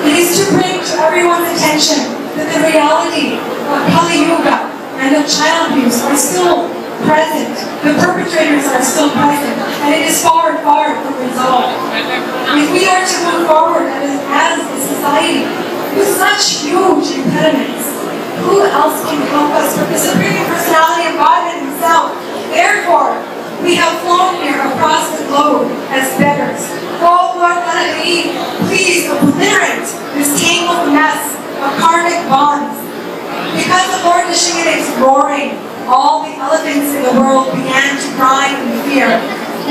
It is to bring to everyone's attention that the reality of Kali Yuga and of child abuse are still present. The perpetrators are still present, and it is far, far from resolved. If we are to move forward as a society with such huge impediments, who else can help us but the Supreme Personality of God himself? Therefore, we have flown here across the globe as beggars. Oh Lord Lanagini, please obliterate this tangled mess of karmic bonds. Because the Lord Nishigiri is roaring, all the elephants in the world began to cry in fear.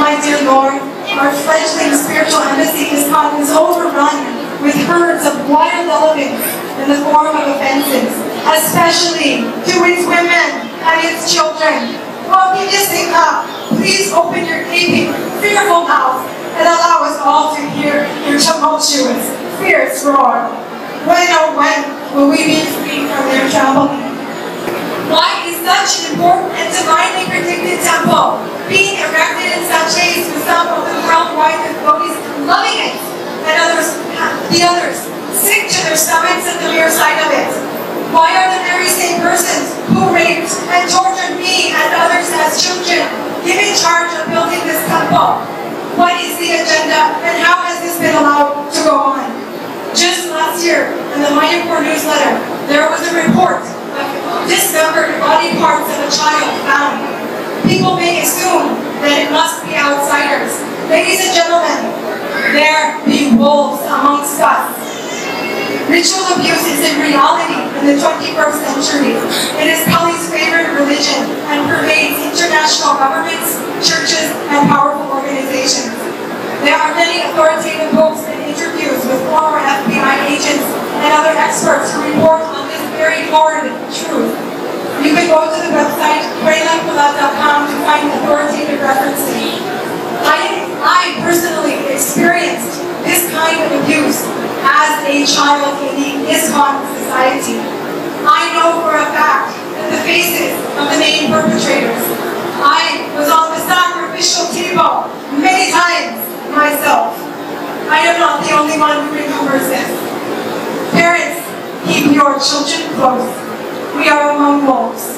My dear Lord, our fledgling spiritual embassy is overrun with herds of wild elephants in the form of offenses, especially to its women and its children. Oh, please open your gaping, fearful mouth and allow us all to hear your tumultuous, fierce roar. When will we be free from their traveling? Why is such an important and divinely predicted temple being erected in such haste with some of the worldwide devotees loving it, and the others sick to their stomachs at the mere sight of it? Why are the very same persons who raped and tortured me and others as children given charge of building this temple? What is the agenda, and how has this been allowed to go on? Just last year, in the Mayapur newsletter, there was a report dismembered body parts of a child found. People may assume that it must be outsiders. Ladies and gentlemen, there be wolves amongst us. Ritual abuse is in reality in the 21st century. It is Kali's favorite religion and pervades international governments, churches, and powerful organizations. There are many authoritative books and interviews with former FBI agents and other experts who report on this very horrid truth. You can go to the website praylikePalad.com to find authoritative references. I personally experienced this kind of abuse as a child in the ISKCON society. I know for a fact that the faces of the main perpetrators. I was on the sacrificial table many times myself. I am not the only one who remembers this. Parents, keep your children close. We are among wolves.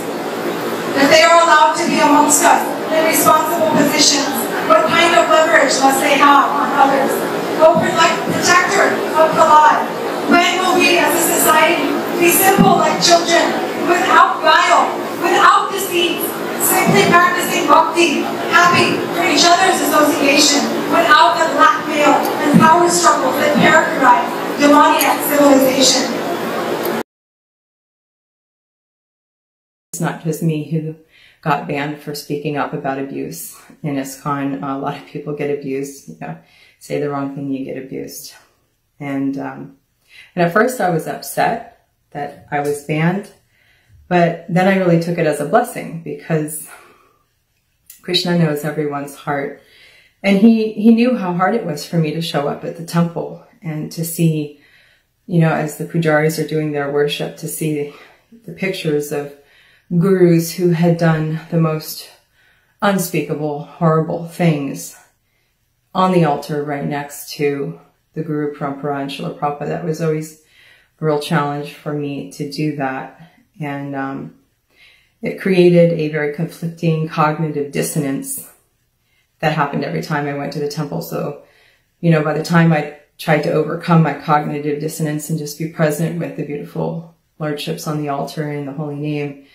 If they are allowed to be amongst us in responsible positions, what kind of leverage must they have on others? O protector of Palad, when will we as a society be simple like children, without guile, without deceit, simply practicing bhakti, happy for each other's association, without the blackmail and power struggles that characterize demoniac civilization? It's not just me who got banned for speaking up about abuse in ISKCON. A lot of people get abused. You know, say the wrong thing, you get abused. And at first I was upset that I was banned, but then I really took it as a blessing because Krishna knows everyone's heart. And he knew how hard it was for me to show up at the temple and to see, you know, as the pujaris are doing their worship, to see the pictures of gurus who had done the most unspeakable, horrible things on the altar right next to the Guru Parampara and Srila Prabhupada. That was always a real challenge for me to do that. And it created a very conflicting cognitive dissonance that happened every time I went to the temple. So, you know, by the time I tried to overcome my cognitive dissonance and just be present with the beautiful lordships on the altar and the holy name,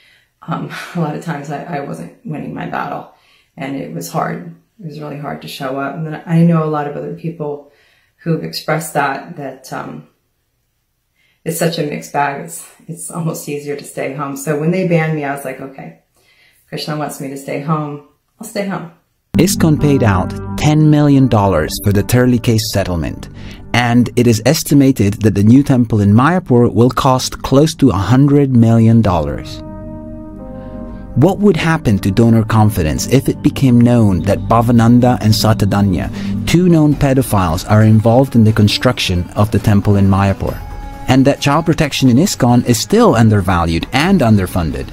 a lot of times I wasn't winning my battle, and it was hard. It was really hard to show up. And then I know a lot of other people who've expressed that it's such a mixed bag. It's almost easier to stay home. So when they banned me, I was like, okay, Krishna wants me to stay home. I'll stay home. ISKCON paid out $10 million for the Turley case settlement, and it is estimated that the new temple in Mayapur will cost close to $100 million. What would happen to donor confidence if it became known that Bhavananda and Satadanya, two known pedophiles, are involved in the construction of the temple in Mayapur, and that child protection in ISKCON is still undervalued and underfunded?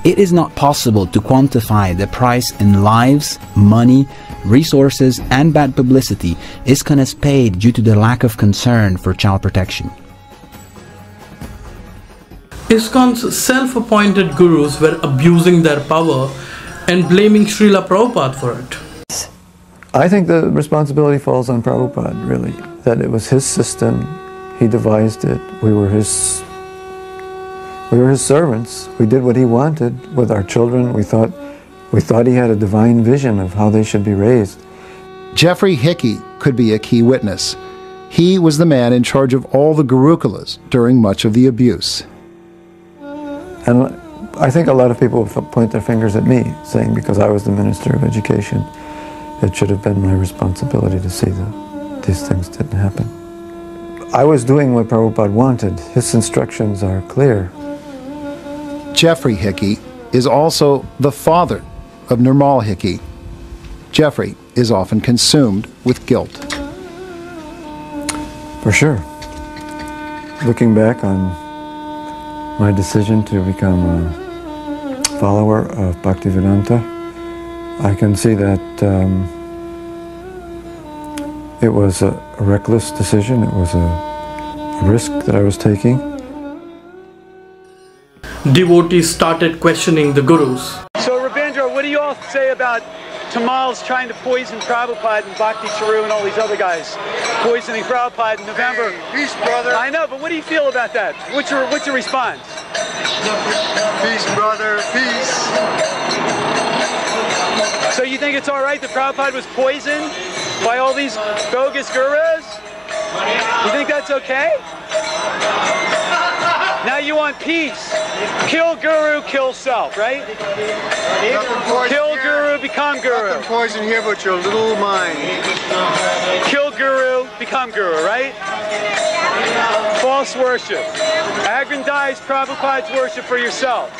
It is not possible to quantify the price in lives, money, resources, and bad publicity ISKCON has paid due to the lack of concern for child protection. ISKCON's self-appointed gurus were abusing their power and blaming Srila Prabhupada for it. I think the responsibility falls on Prabhupada, really. That it was his system, he devised it, we were his servants. We did what he wanted with our children. We thought he had a divine vision of how they should be raised. Jeffrey Hickey could be a key witness. He was the man in charge of all the Gurukulas during much of the abuse. And I think a lot of people point their fingers at me, saying because I was the Minister of Education, it should have been my responsibility to see that these things didn't happen. I was doing what Prabhupada wanted. His instructions are clear. Jeffrey Hickey is also the father of Nirmal Hickey. Jeffrey is often consumed with guilt. For sure. Looking back on my decision to become a follower of Bhaktivedanta, I can see that it was a reckless decision. It was a risk that I was taking. Devotees started questioning the gurus. So Rabindra, what do you all say about Tamals trying to poison Prabhupada and Bhakti Charu and all these other guys? Poisoning Prabhupada in November. Peace, brother. I know, but what do you feel about that? What's your response? Peace, brother, peace. So you think it's all right that Prabhupada was poisoned by all these bogus gurus? You think that's okay? Now you want peace. Kill guru, kill self, right? Kill guru, become guru. Nothing poison here but your little mind. Kill guru, become guru, right? False worship. Aggrandize Prabhupada's worship for yourself.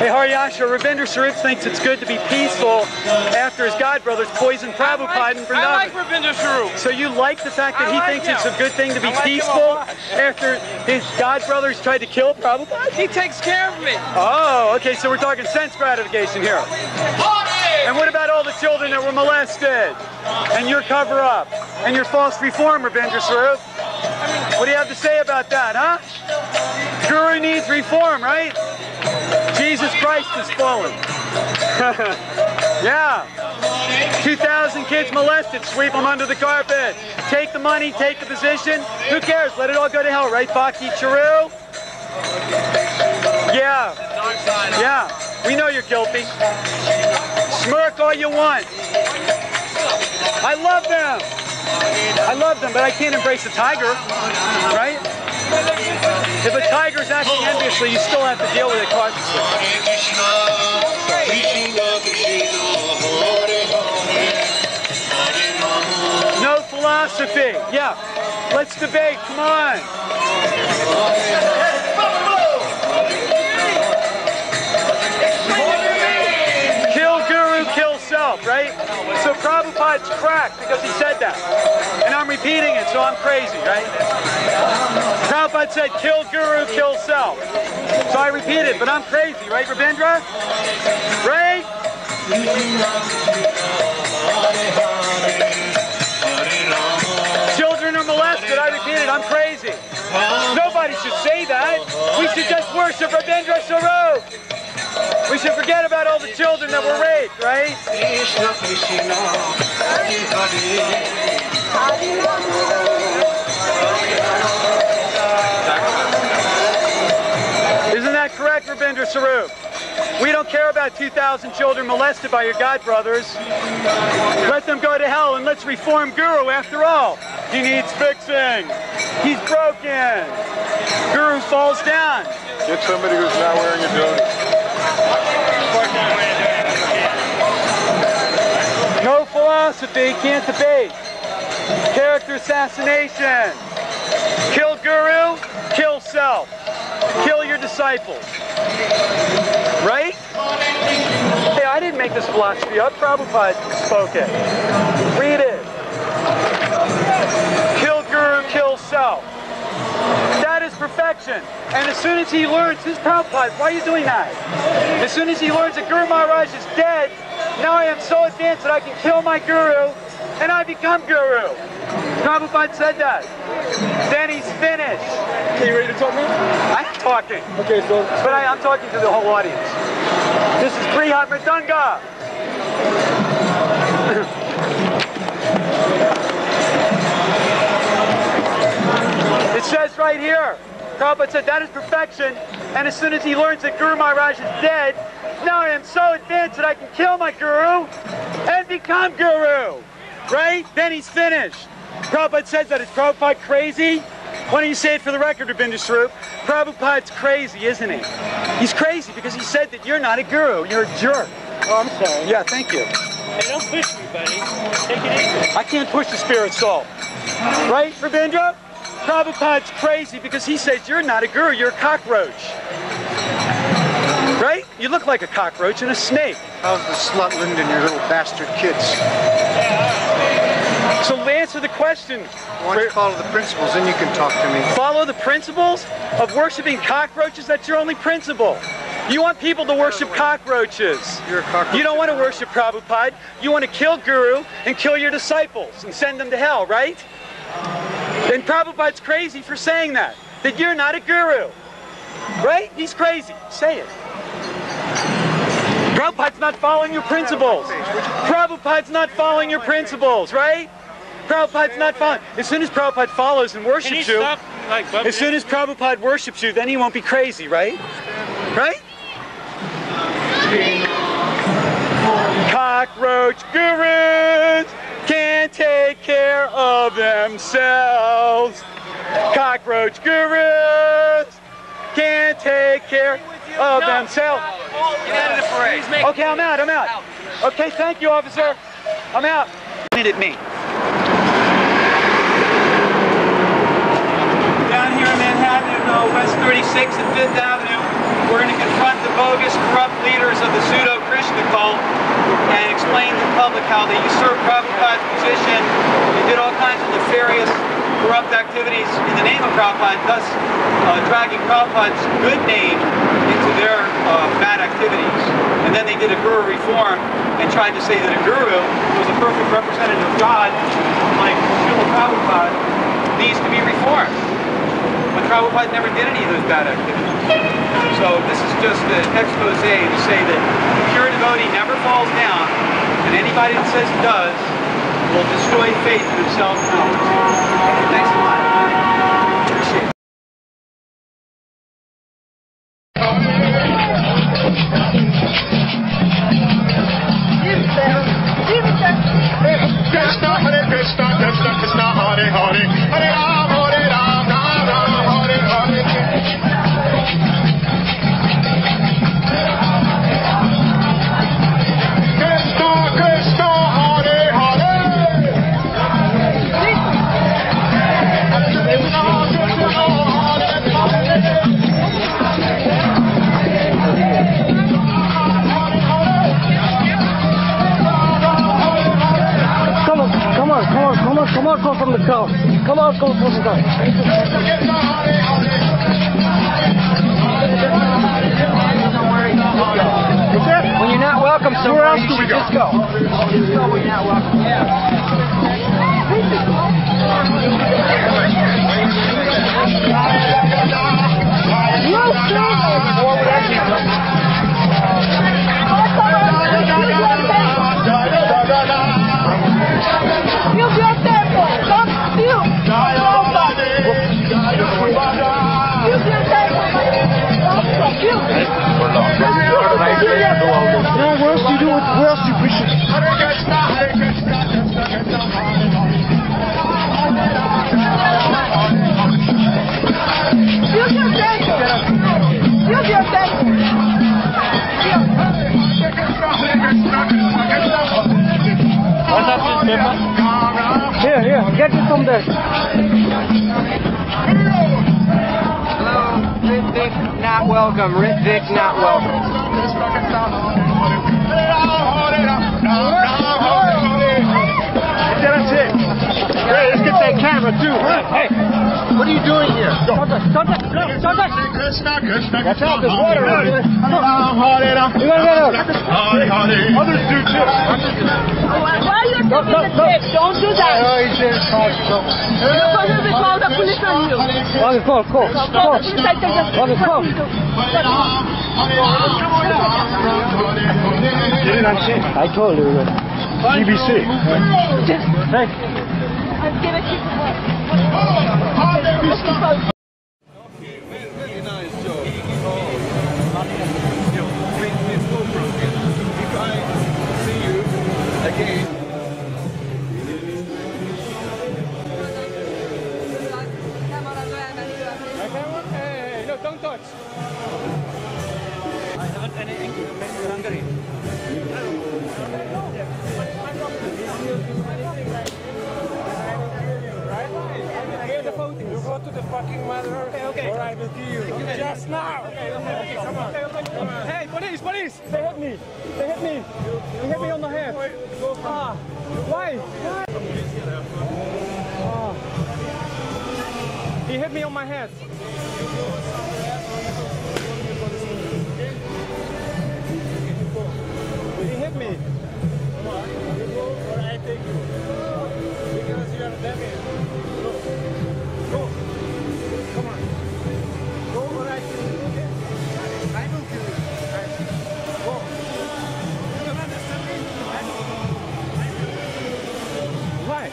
Hey, Haryasha, Ravindra Swarup thinks it's good to be peaceful after his godbrothers poisoned Prabhupada and Vrindavan. I like Ravindra Swarup. So you like the fact that he thinks it's a good thing to be peaceful after his godbrothers tried to kill Prabhupada? He takes care of me. Oh, okay, so we're talking sense gratification here. And what about all the children that were molested? And your cover-up? And your false reform, Ravindra Swarup? What do you have to say about that, huh? Guru needs reform, right? Jesus Christ is fallen. Yeah. 2,000 kids molested, sweep them under the carpet. Take the money, take the position. Who cares? Let it all go to hell, right, Bhakti Charu? Yeah. Yeah. We know you're guilty. Smirk all you want. I love them. I love them, but I can't embrace a tiger, right? If a tiger's acting enviously, you still have to deal with it cautiously. No philosophy. Yeah. Let's debate. Come on. Kill guru, kill self, right? So Prabhupada's cracked because he said that. And I'm repeating it, so I'm crazy, right? Prabhupada said, kill guru, kill self. So I repeat it, but I'm crazy, right, Ravindra? Right? Children are molested, I repeat it, I'm crazy. Nobody should say that. We should just worship Ravindra Swarup. We should forget about all the children that were raped, right? Isn't that correct, Ravindra Swarup? We don't care about 2,000 children molested by your godbrothers. Let them go to hell and let's reform Guru after all. He needs fixing. He's broken. Guru falls down. Get somebody who's not wearing a dhoti. No philosophy, can't debate. Character assassination. Kill guru, kill self. Kill your disciples. Right? Hey, I didn't make this philosophy up. Prabhupada spoke it. Read it. Kill guru, kill self. That is perfection. And as soon as he learns, this Prabhupada, why are you doing that? As soon as he learns that Guru Maharaj is dead, now I am so advanced that I can kill my Guru and I become Guru. Prabhupada said that. Then he's finished. Are you ready to talk now? I'm talking. Okay, so... But I'm talking to the whole audience. This is Brihat Mridanga. It says right here, Prabhupada said that is perfection, and as soon as he learns that Guru Maharaj is dead, now I am so advanced that I can kill my Guru and become Guru. Right? Then he's finished. Prabhupada says that. Is Prabhupada crazy? Why don't you say it for the record, Ravindra Swarup? Prabhupada's crazy, isn't he? He's crazy because he said that you're not a Guru, you're a jerk. Oh, I'm sorry. Yeah, thank you. Hey, don't push me, buddy. Take it easy. I can't push the spirit soul. Right, Ravindra? Prabhupada's crazy because he says you're not a guru, you're a cockroach. Right? You look like a cockroach and a snake. How's the Slutland and your little bastard kids? So answer the question. Why don't you follow the principles, then you can talk to me. Follow the principles of worshiping cockroaches? That's your only principle. You want people to worship cockroaches. You're a cockroach. You don't want to worship Prabhupada. You want to kill Guru and kill your disciples and send them to hell, right? And Prabhupada's crazy for saying that you're not a Guru. Right? He's crazy. Say it. Prabhupada's not following your principles. Prabhupada's not following your principles, right? Prabhupada's not following. As soon as Prabhupada follows and worships you, as soon as Prabhupada worships you, then he won't be crazy, right? Right? Cockroach gurus can't take care of themselves. Cockroach gurus can't take care of themselves. Get out of the parade. Okay, I'm out. Okay, thank you, officer. I'm out. At me. Down here in Manhattan, West 36th and 5th Avenue, we're going to confront the bogus, corrupt leaders of the pseudo-Krishna cult and explain to the public how they usurped Prabhupada's position. They did all kinds of nefarious, corrupt activities in the name of Prabhupada, thus dragging Prabhupada's good name into their bad activities. And then they did a guru reform and tried to say that a guru who was a perfect representative of God, like Srila Prabhupada, needs to be reformed. But Prabhupada never did any of those bad activities. So this is just an expose to say that the pure devotee never falls down, and anybody that says he does will destroy faith in himself and others. Thanks a lot. Appreciate it. Krishna, Hare Krishna, Krishna Krishna, Hare Hare, Hare Ram, Hare Ram, Ram Ram, Hare Hare. Krishna, Krishna, Hare Hare. Come on, go from the car. Come on, go from the car. When you're not welcome somewhere, you should just go. Just go when you're not welcome. Where else do you do it? Where else do you preach it? What's up, this paper? Here, get it from there. Hello, Ritvik, not welcome. Ritvik, not welcome. That's it. Hey, let's get that camera too. Hey, what are you doing here? Stop it. Watch out, there's water out here. You gotta get up. Others do too. Why are you taking the tape? Don't do that. He's in his car. You're going to call the police on you. Okay, call. Call the police. I take the Okay, call. Get it on tape. I told you. BBC. Hey. I'm gonna keep it. Very nice job. Great program. If I see you again. Hey, no, don't touch. I haven't anything to make you hungry. You go to the fucking mother. Okay. Or I will kill you. Just now. Okay, come on. Hey, police! They hit me. They hit me on the head. Why? He hit me on my head. He hit me. Come on. You go or I take you. Because you are damaged. Go. Come on. Go or I kill you. Okay? I will kill you. Go. You don't understand me? Why?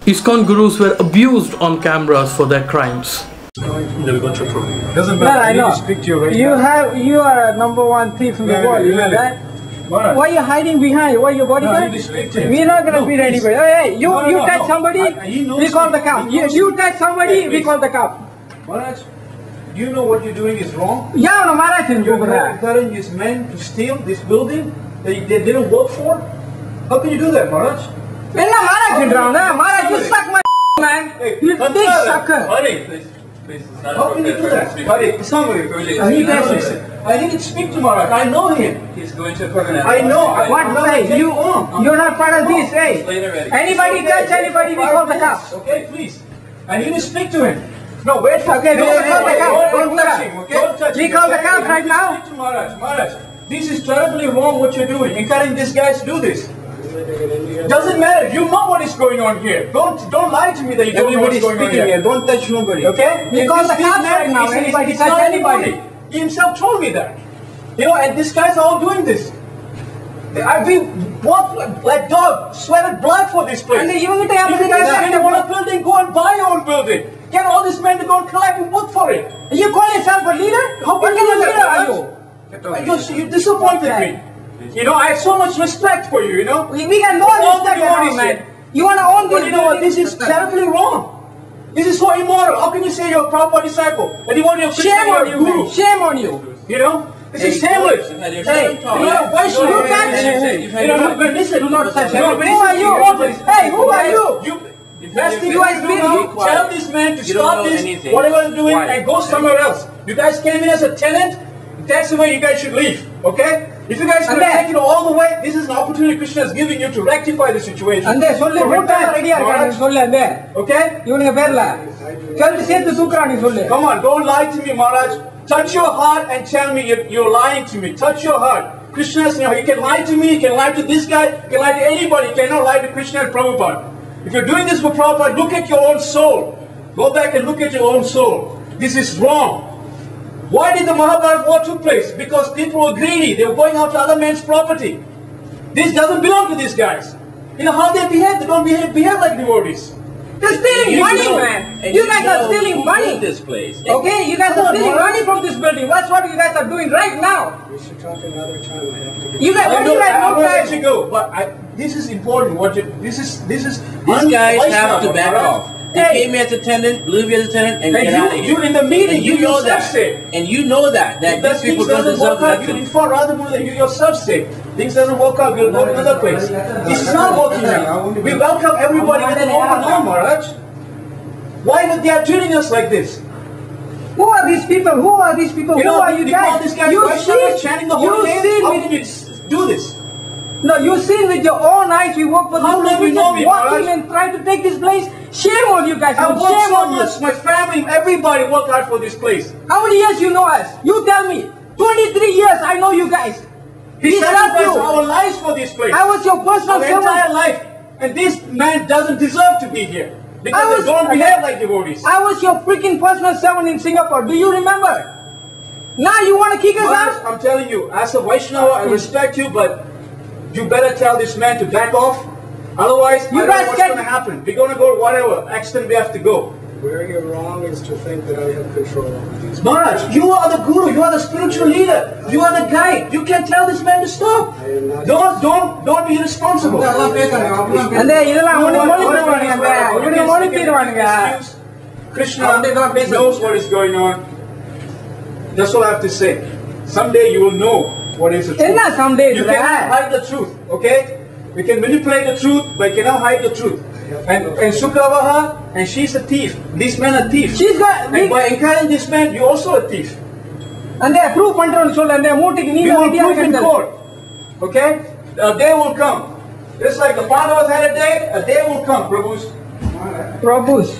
ISKCON Gurus were abused on cameras for their crimes. Doesn't matter. I know. You are a #1 thief in the world. You know that. Why are you hiding behind? Why your bodyguard? We're not gonna beat anybody. Hey, you touch somebody, we call the cop. You touch somebody, we call the cop. Maharaj, you know what you're doing is wrong? Yeah, no, Maharaj. You're encouraging these men to steal this building that they didn't work for? How can you do that, Maharaj? Maharaj, you suck my man. You big sucker. How can you do that? I didn't speak to Maharaj. I know him. He's going to I know. What say? You're not part of this, hey? Anybody touch anybody, we call the cops. Okay, please. I need to speak to him. No, wait. Okay, we call the cops. Don't touch him, okay? We call the cops right now. Speak to Maharaj. This is terribly wrong what you're doing. Encouraging these guys to do this. Doesn't matter. You know what is going on here. Don't lie to me that you don't know what's going on here. Don't touch nobody. Okay? We call the cops right now. Anybody touch anybody. He himself told me that. You know, and these guys are all doing this. We walk like dogs, sweated blood for this place. And if you want a building, go and buy your own building. Get all these men to go and collect and work for it. You call yourself a leader? How can you leader are you? You disappointed me. You know, I have so much respect for you, you know. We got no respect for you, man. You want to own this? You know, this is terribly wrong. This is so immoral. How can you say you're a Prabhupada disciple? And you want your shame on you, man. Shame on you. You know? This is shameless. Hey, why should you touch? Listen, do not touch. Who are you? Hey, who are you? You guys tell this man to stop this, whatever he's doing, and go somewhere else. You guys came in as a tenant. That's the way you guys should leave. Okay? If you guys can take it all the way, this is an opportunity Krishna is giving you to rectify the situation. And they solle voota ready are solle ande. Okay? You ne berla. Chal se tu tukrani solle. Come on, don't lie to me, Maharaj. Touch your heart and tell me you're lying to me. Touch your heart. Krishna is, you can lie to me, you can lie to this guy, you can lie to anybody. You cannot lie to Krishna and Prabhupada. If you're doing this for Prabhupada, look at your own soul. Go back and look at your own soul. This is wrong. Why did the Mahabharata war took place? Because people were greedy. They were going after other men's property. This doesn't belong to these guys. You know how they behave? They don't behave like devotees. They're stealing money, man. You guys are stealing money. This place. Okay, you guys are stealing money from this building. That's what you guys are doing right now. We should talk another time. I have to get. You guys, I'm going to let you go. But this is important. These guys have to back off. They came here as a tenant, live here as a tenant, and get out of here. You're in the meeting. And you know that. And you know that these people don't deserve nothing. You rather more than you yourself say. Things doesn't work out, we'll go to another place. This is not working out. We welcome everybody with an open arm, Maharaj. Why would they are treating us like this? Who are these people? Who are these people? Who are you guys? You see, chanting the whole name. How can you do this? No, you seen with your own eyes. We work for how long we know me, walking and trying to take this place. Shame on you guys. I work so much. My family, everybody worked hard for this place. How many years you know us? You tell me. 23 years I know you guys. We sacrificed our lives for this place. I was your personal servant. Our entire life. And this man doesn't deserve to be here. Because they don't behave like devotees. I was your freaking personal servant in Singapore. Do you remember? Now you want to kick us out? I'm telling you, as a Vaishnava, I respect you, but you better tell this man to back off. Otherwise, I don't know what's going to happen. We're going to go whatever extent we have to go. Where you're wrong is to think that I have control over these. Maharaj, you are the guru, you are the spiritual leader, you are the guide. You can tell this man to stop. Don't be irresponsible. Krishna knows what is going on. That's all I have to say. Someday you will know what is the truth. You cannot hide the truth, okay? We can manipulate the truth, but you cannot hide the truth. And Sukravaha, and she's a thief. This man a thief. And by encouraging this man, you're also a thief. And they approve control and they are moving. We will prove in court. Okay? A day will come. Just like the Pandavas had a day will come, Prabhus. Prabhus.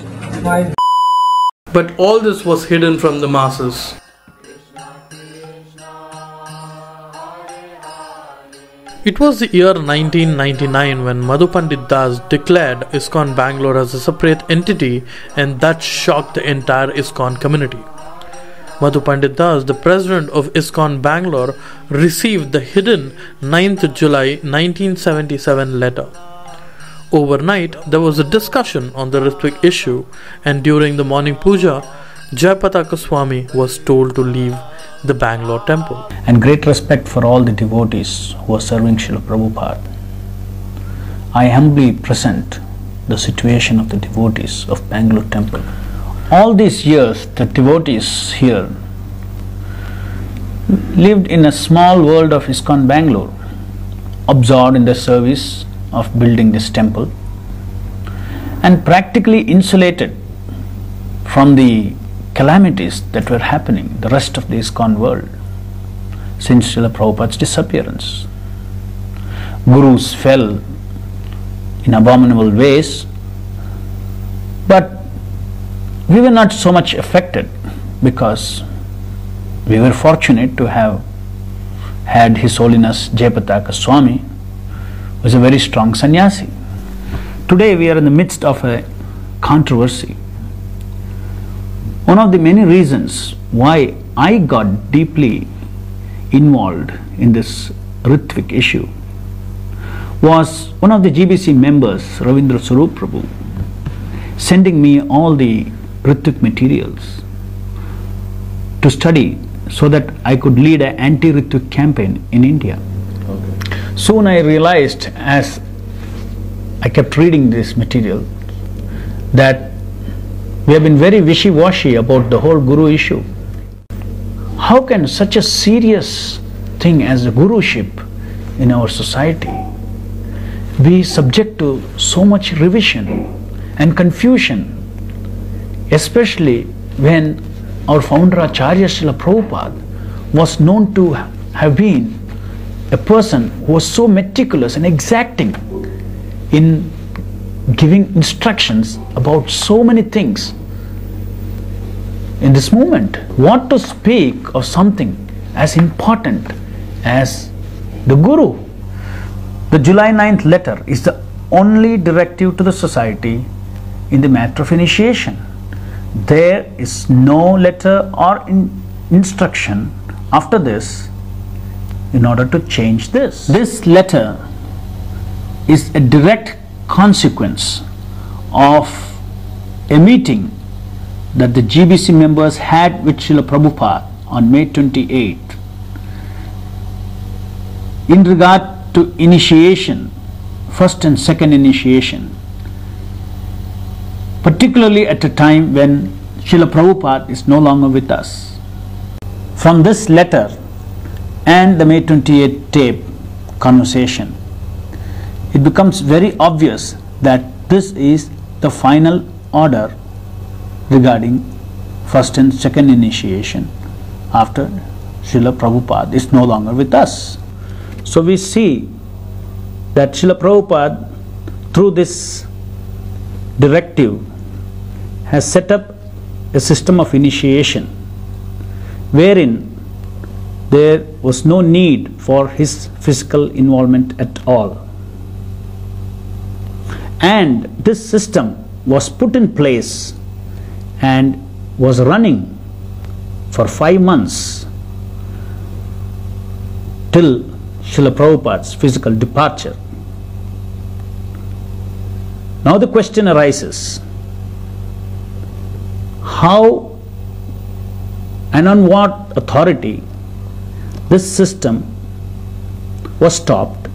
But all this was hidden from the masses. It was the year 1999 when Madhu Pandit Das declared ISKCON Bangalore as a separate entity, and that shocked the entire ISKCON community. Madhu Pandit Das, the president of ISKCON Bangalore, received the hidden 9th July 1977 letter. Overnight, there was a discussion on the Ritvik issue, and during the morning puja, Jayapataka Swami was told to leave the Bangalore temple. And great respect for all the devotees who are serving Srila Prabhupada. I humbly present the situation of the devotees of Bangalore temple. All these years, the devotees here lived in a small world of ISKCON Bangalore, absorbed in the service of building this temple and practically insulated from the calamities that were happening the rest of the ISKCON world since Srila Prabhupada's disappearance. Gurus fell in abominable ways, but we were not so much affected because we were fortunate to have had His Holiness Jayapataka Swami, who was a very strong sannyasi. Today we are in the midst of a controversy. One of the many reasons why I got deeply involved in this Ritvik issue was one of the GBC members, Ravindra Swarup Prabhu, sending me all the Ritvik materials to study so that I could lead an anti-Ritvik campaign in India. Okay. Soon I realized, as I kept reading this material, that we have been very wishy-washy about the whole Guru issue. How can such a serious thing as the Guruship in our society be subject to so much revision and confusion, especially when our founder Acharya Srila Prabhupada was known to have been a person who was so meticulous and exacting in giving instructions about so many things. In this moment, what to speak of something as important as the Guru? The July 9th letter is the only directive to the society in the matter of initiation. There is no letter or instruction after this in order to change this. This letter is a direct consequence of a meeting that the GBC members had with Srila Prabhupada on May 28th in regard to initiation, first and second initiation, particularly at a time when Srila Prabhupada is no longer with us. From this letter and the May 28th tape conversation, it becomes very obvious that this is the final order regarding first and second initiation after Srila Prabhupada is no longer with us. So we see that Srila Prabhupada, through this directive, has set up a system of initiation wherein there was no need for his physical involvement at all. And this system was put in place and was running for 5 months till Srila Prabhupada's physical departure. Now the question arises, how and on what authority this system was stopped,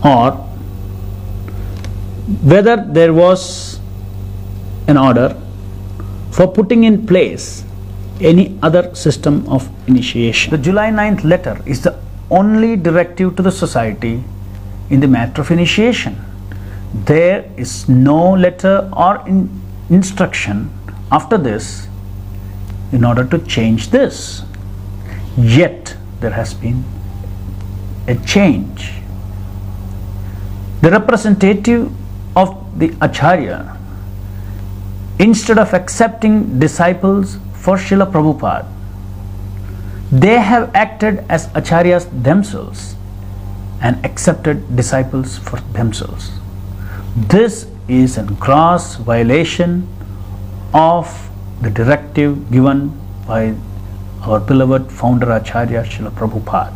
or whether there was an order for putting in place any other system of initiation. The July 9th letter is the only directive to the society in the matter of initiation. There is no letter or instruction after this in order to change this. Yet there has been a change. The representative of the Acharya, instead of accepting disciples for Srila Prabhupada, they have acted as Acharyas themselves and accepted disciples for themselves. This is a gross violation of the directive given by our beloved founder Acharya Srila Prabhupada.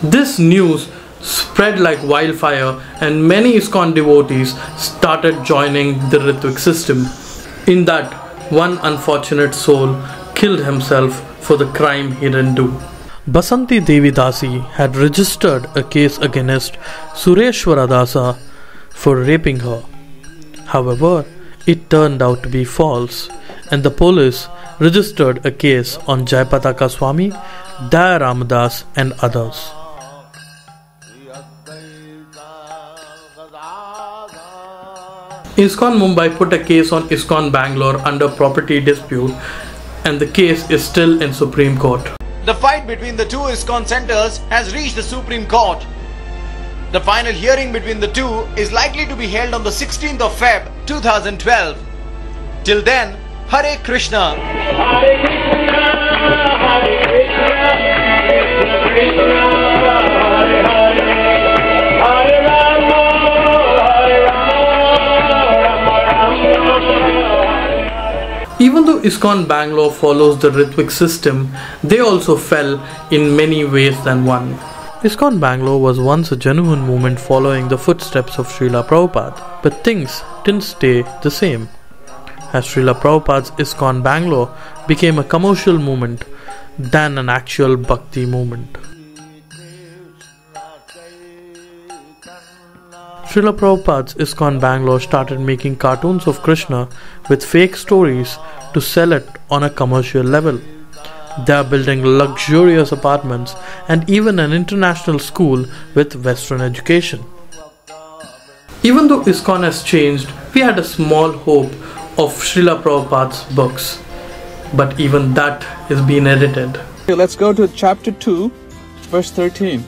This news spread like wildfire, and many ISKCON devotees started joining the Ritvik system. In that, one unfortunate soul killed himself for the crime he didn't do. Basanti Devi Dasi had registered a case against Sureshwara Dasa for raping her. However, it turned out to be false, and the police registered a case on Jayapataka Swami, Daya Ramadas and others. ISKCON Mumbai put a case on ISKCON Bangalore under property dispute, and the case is still in Supreme Court. The fight between the two ISKCON centers has reached the Supreme Court. The final hearing between the two is likely to be held on the 16th of Feb 2012. Till then, Hare Krishna. Hare Krishna, Hare Krishna, Krishna Krishna, Hare Hare, Hare Rama, Hare Rama, Rama Rama. Even though ISKCON Bangalore follows the Ritvik system, they also fell in many ways than one. ISKCON Bangalore was once a genuine movement following the footsteps of Srila Prabhupada, but things didn't stay the same, as Srila Prabhupada's ISKCON Bangalore became a commercial movement than an actual bhakti movement. Srila Prabhupada's ISKCON Bangalore started making cartoons of Krishna with fake stories to sell it on a commercial level. They are building luxurious apartments and even an international school with Western education. Even though ISKCON has changed, we had a small hope of Srila Prabhupada's books, but even that is being edited. Okay, let's go to chapter 2, verse 13.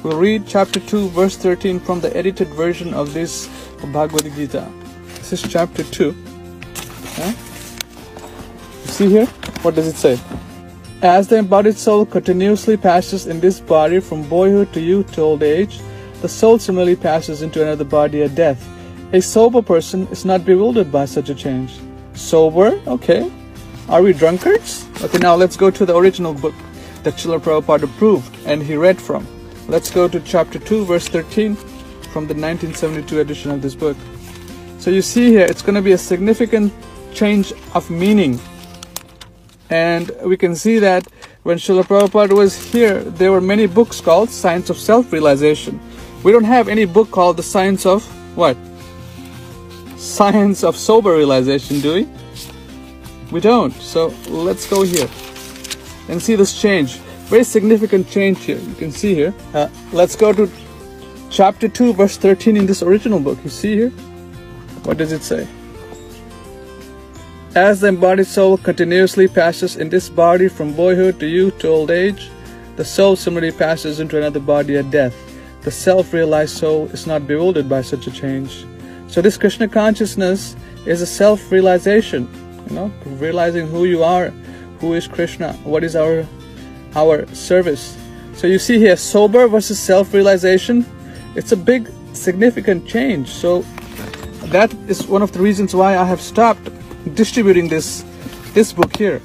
We'll read chapter 2, verse 13 from the edited version of this Bhagavad Gita. This is chapter 2. You see here? What does it say? As the embodied soul continuously passes in this body from boyhood to youth to old age, the soul similarly passes into another body at death. A sober person is not bewildered by such a change. Sober? Okay. Are we drunkards? Okay, now let's go to the original book that Srila Prabhupada approved and he read from. Let's go to chapter 2, verse 13 from the 1972 edition of this book. So you see here, it's going to be a significant change of meaning. And we can see that when Srila Prabhupada was here, there were many books called Science of Self-Realization. We don't have any book called the Science of what? Science of Sober Realization, do we? We don't. So let's go here and see this change. Very significant change here. You can see here. Let's go to chapter 2, verse 13 in this original book. You see here? What does it say? As the embodied soul continuously passes in this body from boyhood to youth to old age, the soul similarly passes into another body at death. The self-realized soul is not bewildered by such a change. So this Krishna consciousness is a self-realization, realizing who you are, who is Krishna, what is our service. So you see here, sober versus self-realization, it's a big significant change. So that is one of the reasons why I have stopped distributing this book here.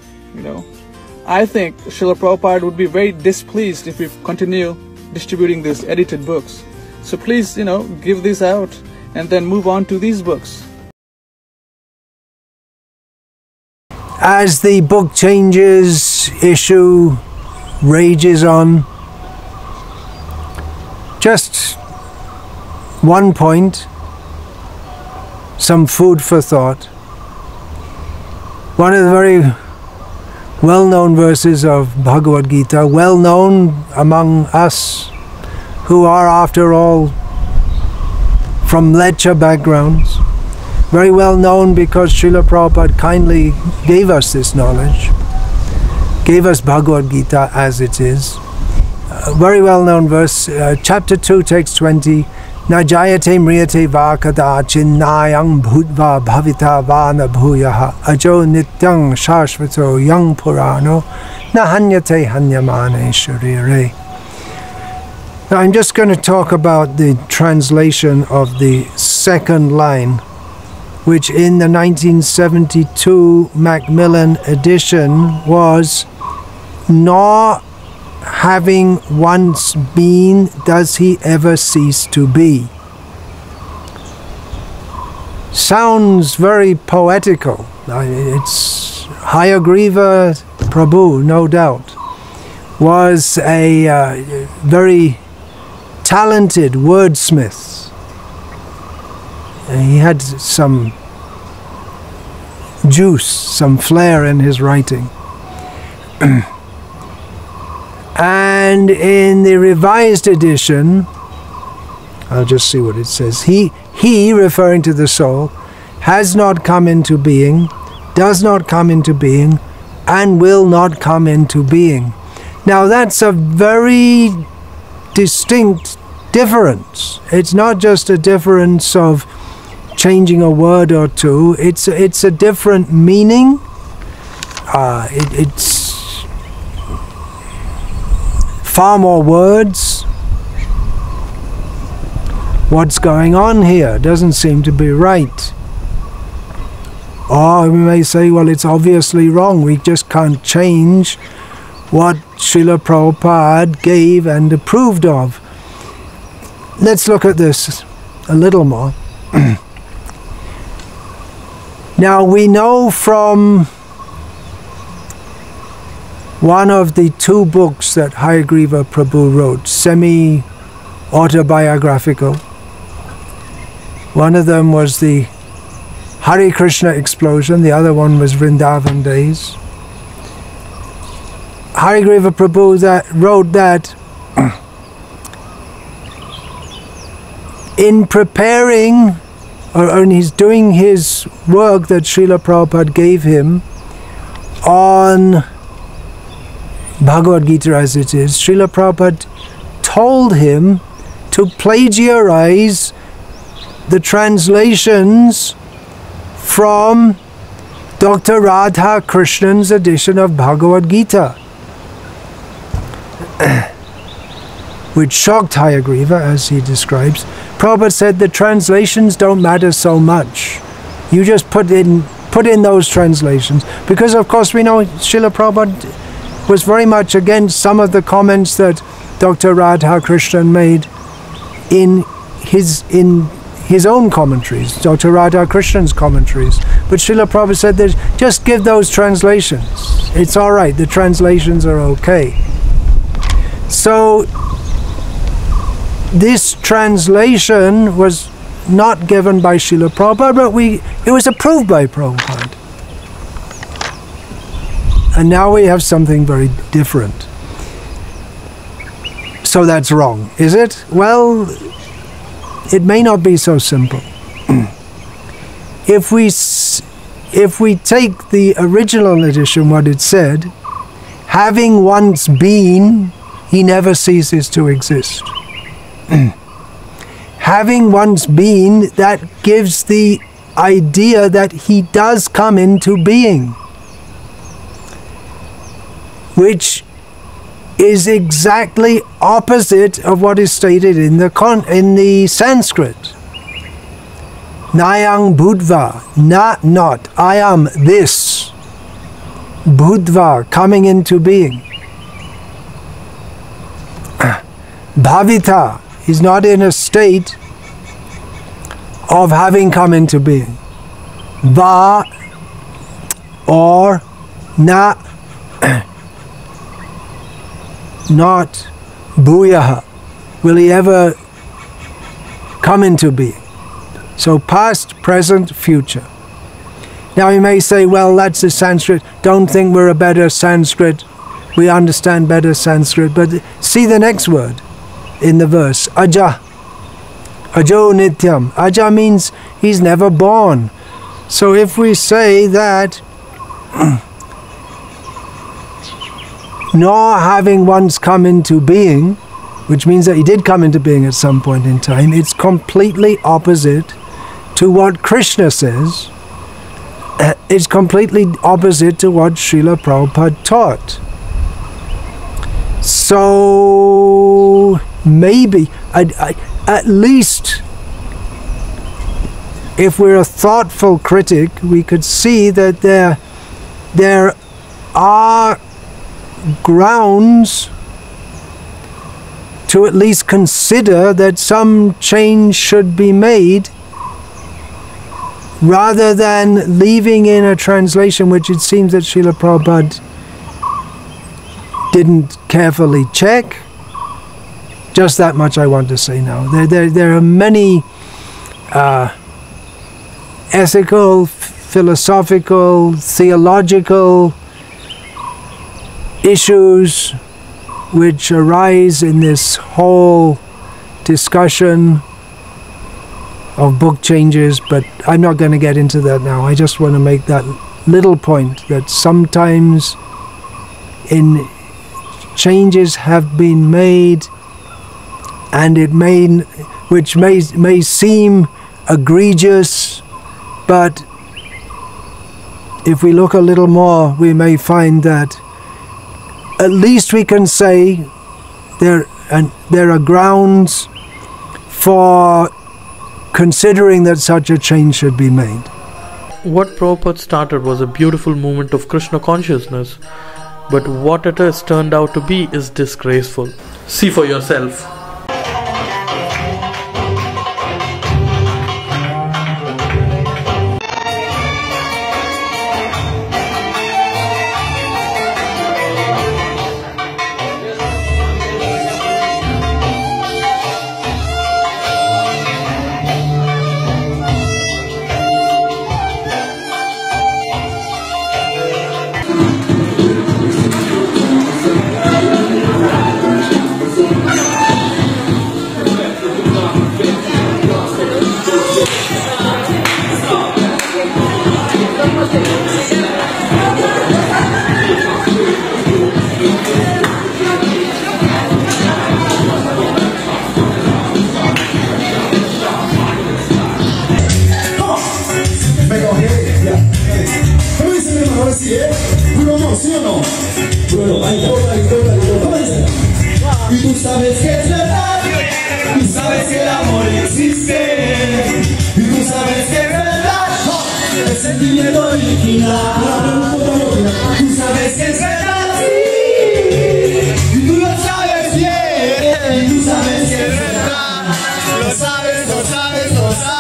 I think Srila Prabhupada would be very displeased if we continue distributing these edited books. So please, give these out and then move on to these books. As the book changes, issue rages on, just one point, some food for thought. One of the very well-known verses of Bhagavad Gita, well-known among us who are, after all, from Lecha backgrounds, very well known because Srila Prabhupada kindly gave us this knowledge, gave us Bhagavad Gita as it is. Very well known verse, chapter 2, text 20, Na jayate mriyate va kadachin nayang bhutva bhavita va na bhuyaha ajo nityang shashvato yang purano na hanyate hanyamane sharire. Now I'm just going to talk about the translation of the second line, which in the 1972 Macmillan edition was, nor having once been, does he ever cease to be? Sounds very poetical. It's Hayagriva Prabhu, no doubt, was a very talented wordsmith. He had some juice, some flair in his writing. And in the revised edition, I'll just see what it says. He, referring to the soul, has not come into being, does not come into being, and will not come into being. Now that's a very distinct difference. It's not just a difference of changing a word or two. It's a different meaning. It's far more words. What's going on here doesn't seem to be right. Or we may say, well, it's obviously wrong. We just can't change what Srila Prabhupada gave and approved of. Let's look at this a little more. Now we know from one of the two books that Hayagriva Prabhu wrote, semi-autobiographical. One of them was the Hare Krishna explosion, the other one was Vrindavan Days. Hayagriva Prabhu wrote that in preparing, or when he's doing his work that Srila Prabhupada gave him on Bhagavad Gita as it is, Srila Prabhupada told him to plagiarize the translations from Dr. Radha Krishnan's edition of Bhagavad Gita, which shocked Hayagriva, as he describes. Prabhupada said the translations don't matter so much. You just put in those translations, because of course we know Srila Prabhupada was very much against some of the comments that Dr. Radha Krishnan made in his own commentaries, Dr. Radha Krishnan's commentaries. But Srila Prabhupada said that just give those translations. It's all right, the translations are okay. So this translation was not given by Srila Prabhupada, but it was approved by Prabhupada. And now we have something very different. So that's wrong, is it? Well, it may not be so simple. If we take the original edition, what it said, having once been, he never ceases to exist. Having once been, that gives the idea that he does come into being, which is exactly opposite of what is stated in the Sanskrit. Nayang Budva, not, I am this. Budva, coming into being. Bhavita, is not in a state of having come into being. Va, or na, not bhuyaha. Will he ever come into being? So past, present, future. Now you may say, well, that's the Sanskrit. Don't think we're a better Sanskrit. We understand better Sanskrit. But see the next word in the verse. Aja. Ajo nityam. Aja means he's never born. So if we say that nor having once come into being, which means that he did come into being at some point in time, it's completely opposite to what Krishna says. It's completely opposite to what Srila Prabhupada taught. So maybe, at least, if we're a thoughtful critic, we could see that there are grounds to at least consider that some change should be made, rather than leaving in a translation which it seems that Srila Prabhupada didn't carefully check. Just that much I want to say now. There are many ethical, philosophical, theological issues which arise in this whole discussion of book changes, but I'm not going to get into that now. I just want to make that little point that sometimes changes have been made, and which may seem egregious, but if we look a little more, we may find that at least we can say there are grounds for considering that such a change should be made. What Prabhupada started was a beautiful movement of Krishna consciousness, but what it has turned out to be is disgraceful. See for yourself. Y tú sabes que es verdad, tú sabes que el amor existe, y tú sabes que es verdad, el sentimiento original. Tú sabes que es verdad, sí, y tú lo sabes bien, y tú sabes que es verdad, lo sabes, lo sabes, lo sabes.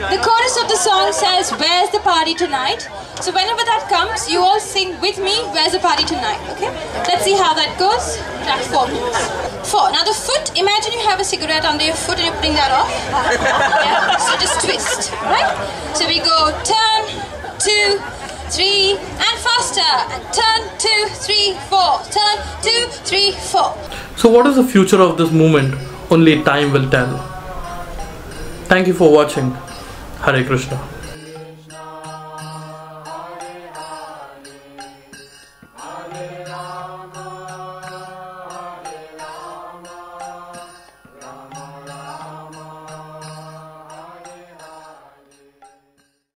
The chorus of the song says, "Where's the party tonight?" So whenever that comes, you all sing with me, "Where's the party tonight?" Okay? Let's see how that goes. Track 4 minutes. 4. Now the foot, imagine you have a cigarette under your foot and you're putting that off. Yeah? So just twist, right? So we go turn, 2, 3, and faster. And turn, 2, 3, 4. Turn, 2, 3, 4. So what is the future of this movement? Only time will tell. Thank you for watching. Hare Krishna. Hare Rama.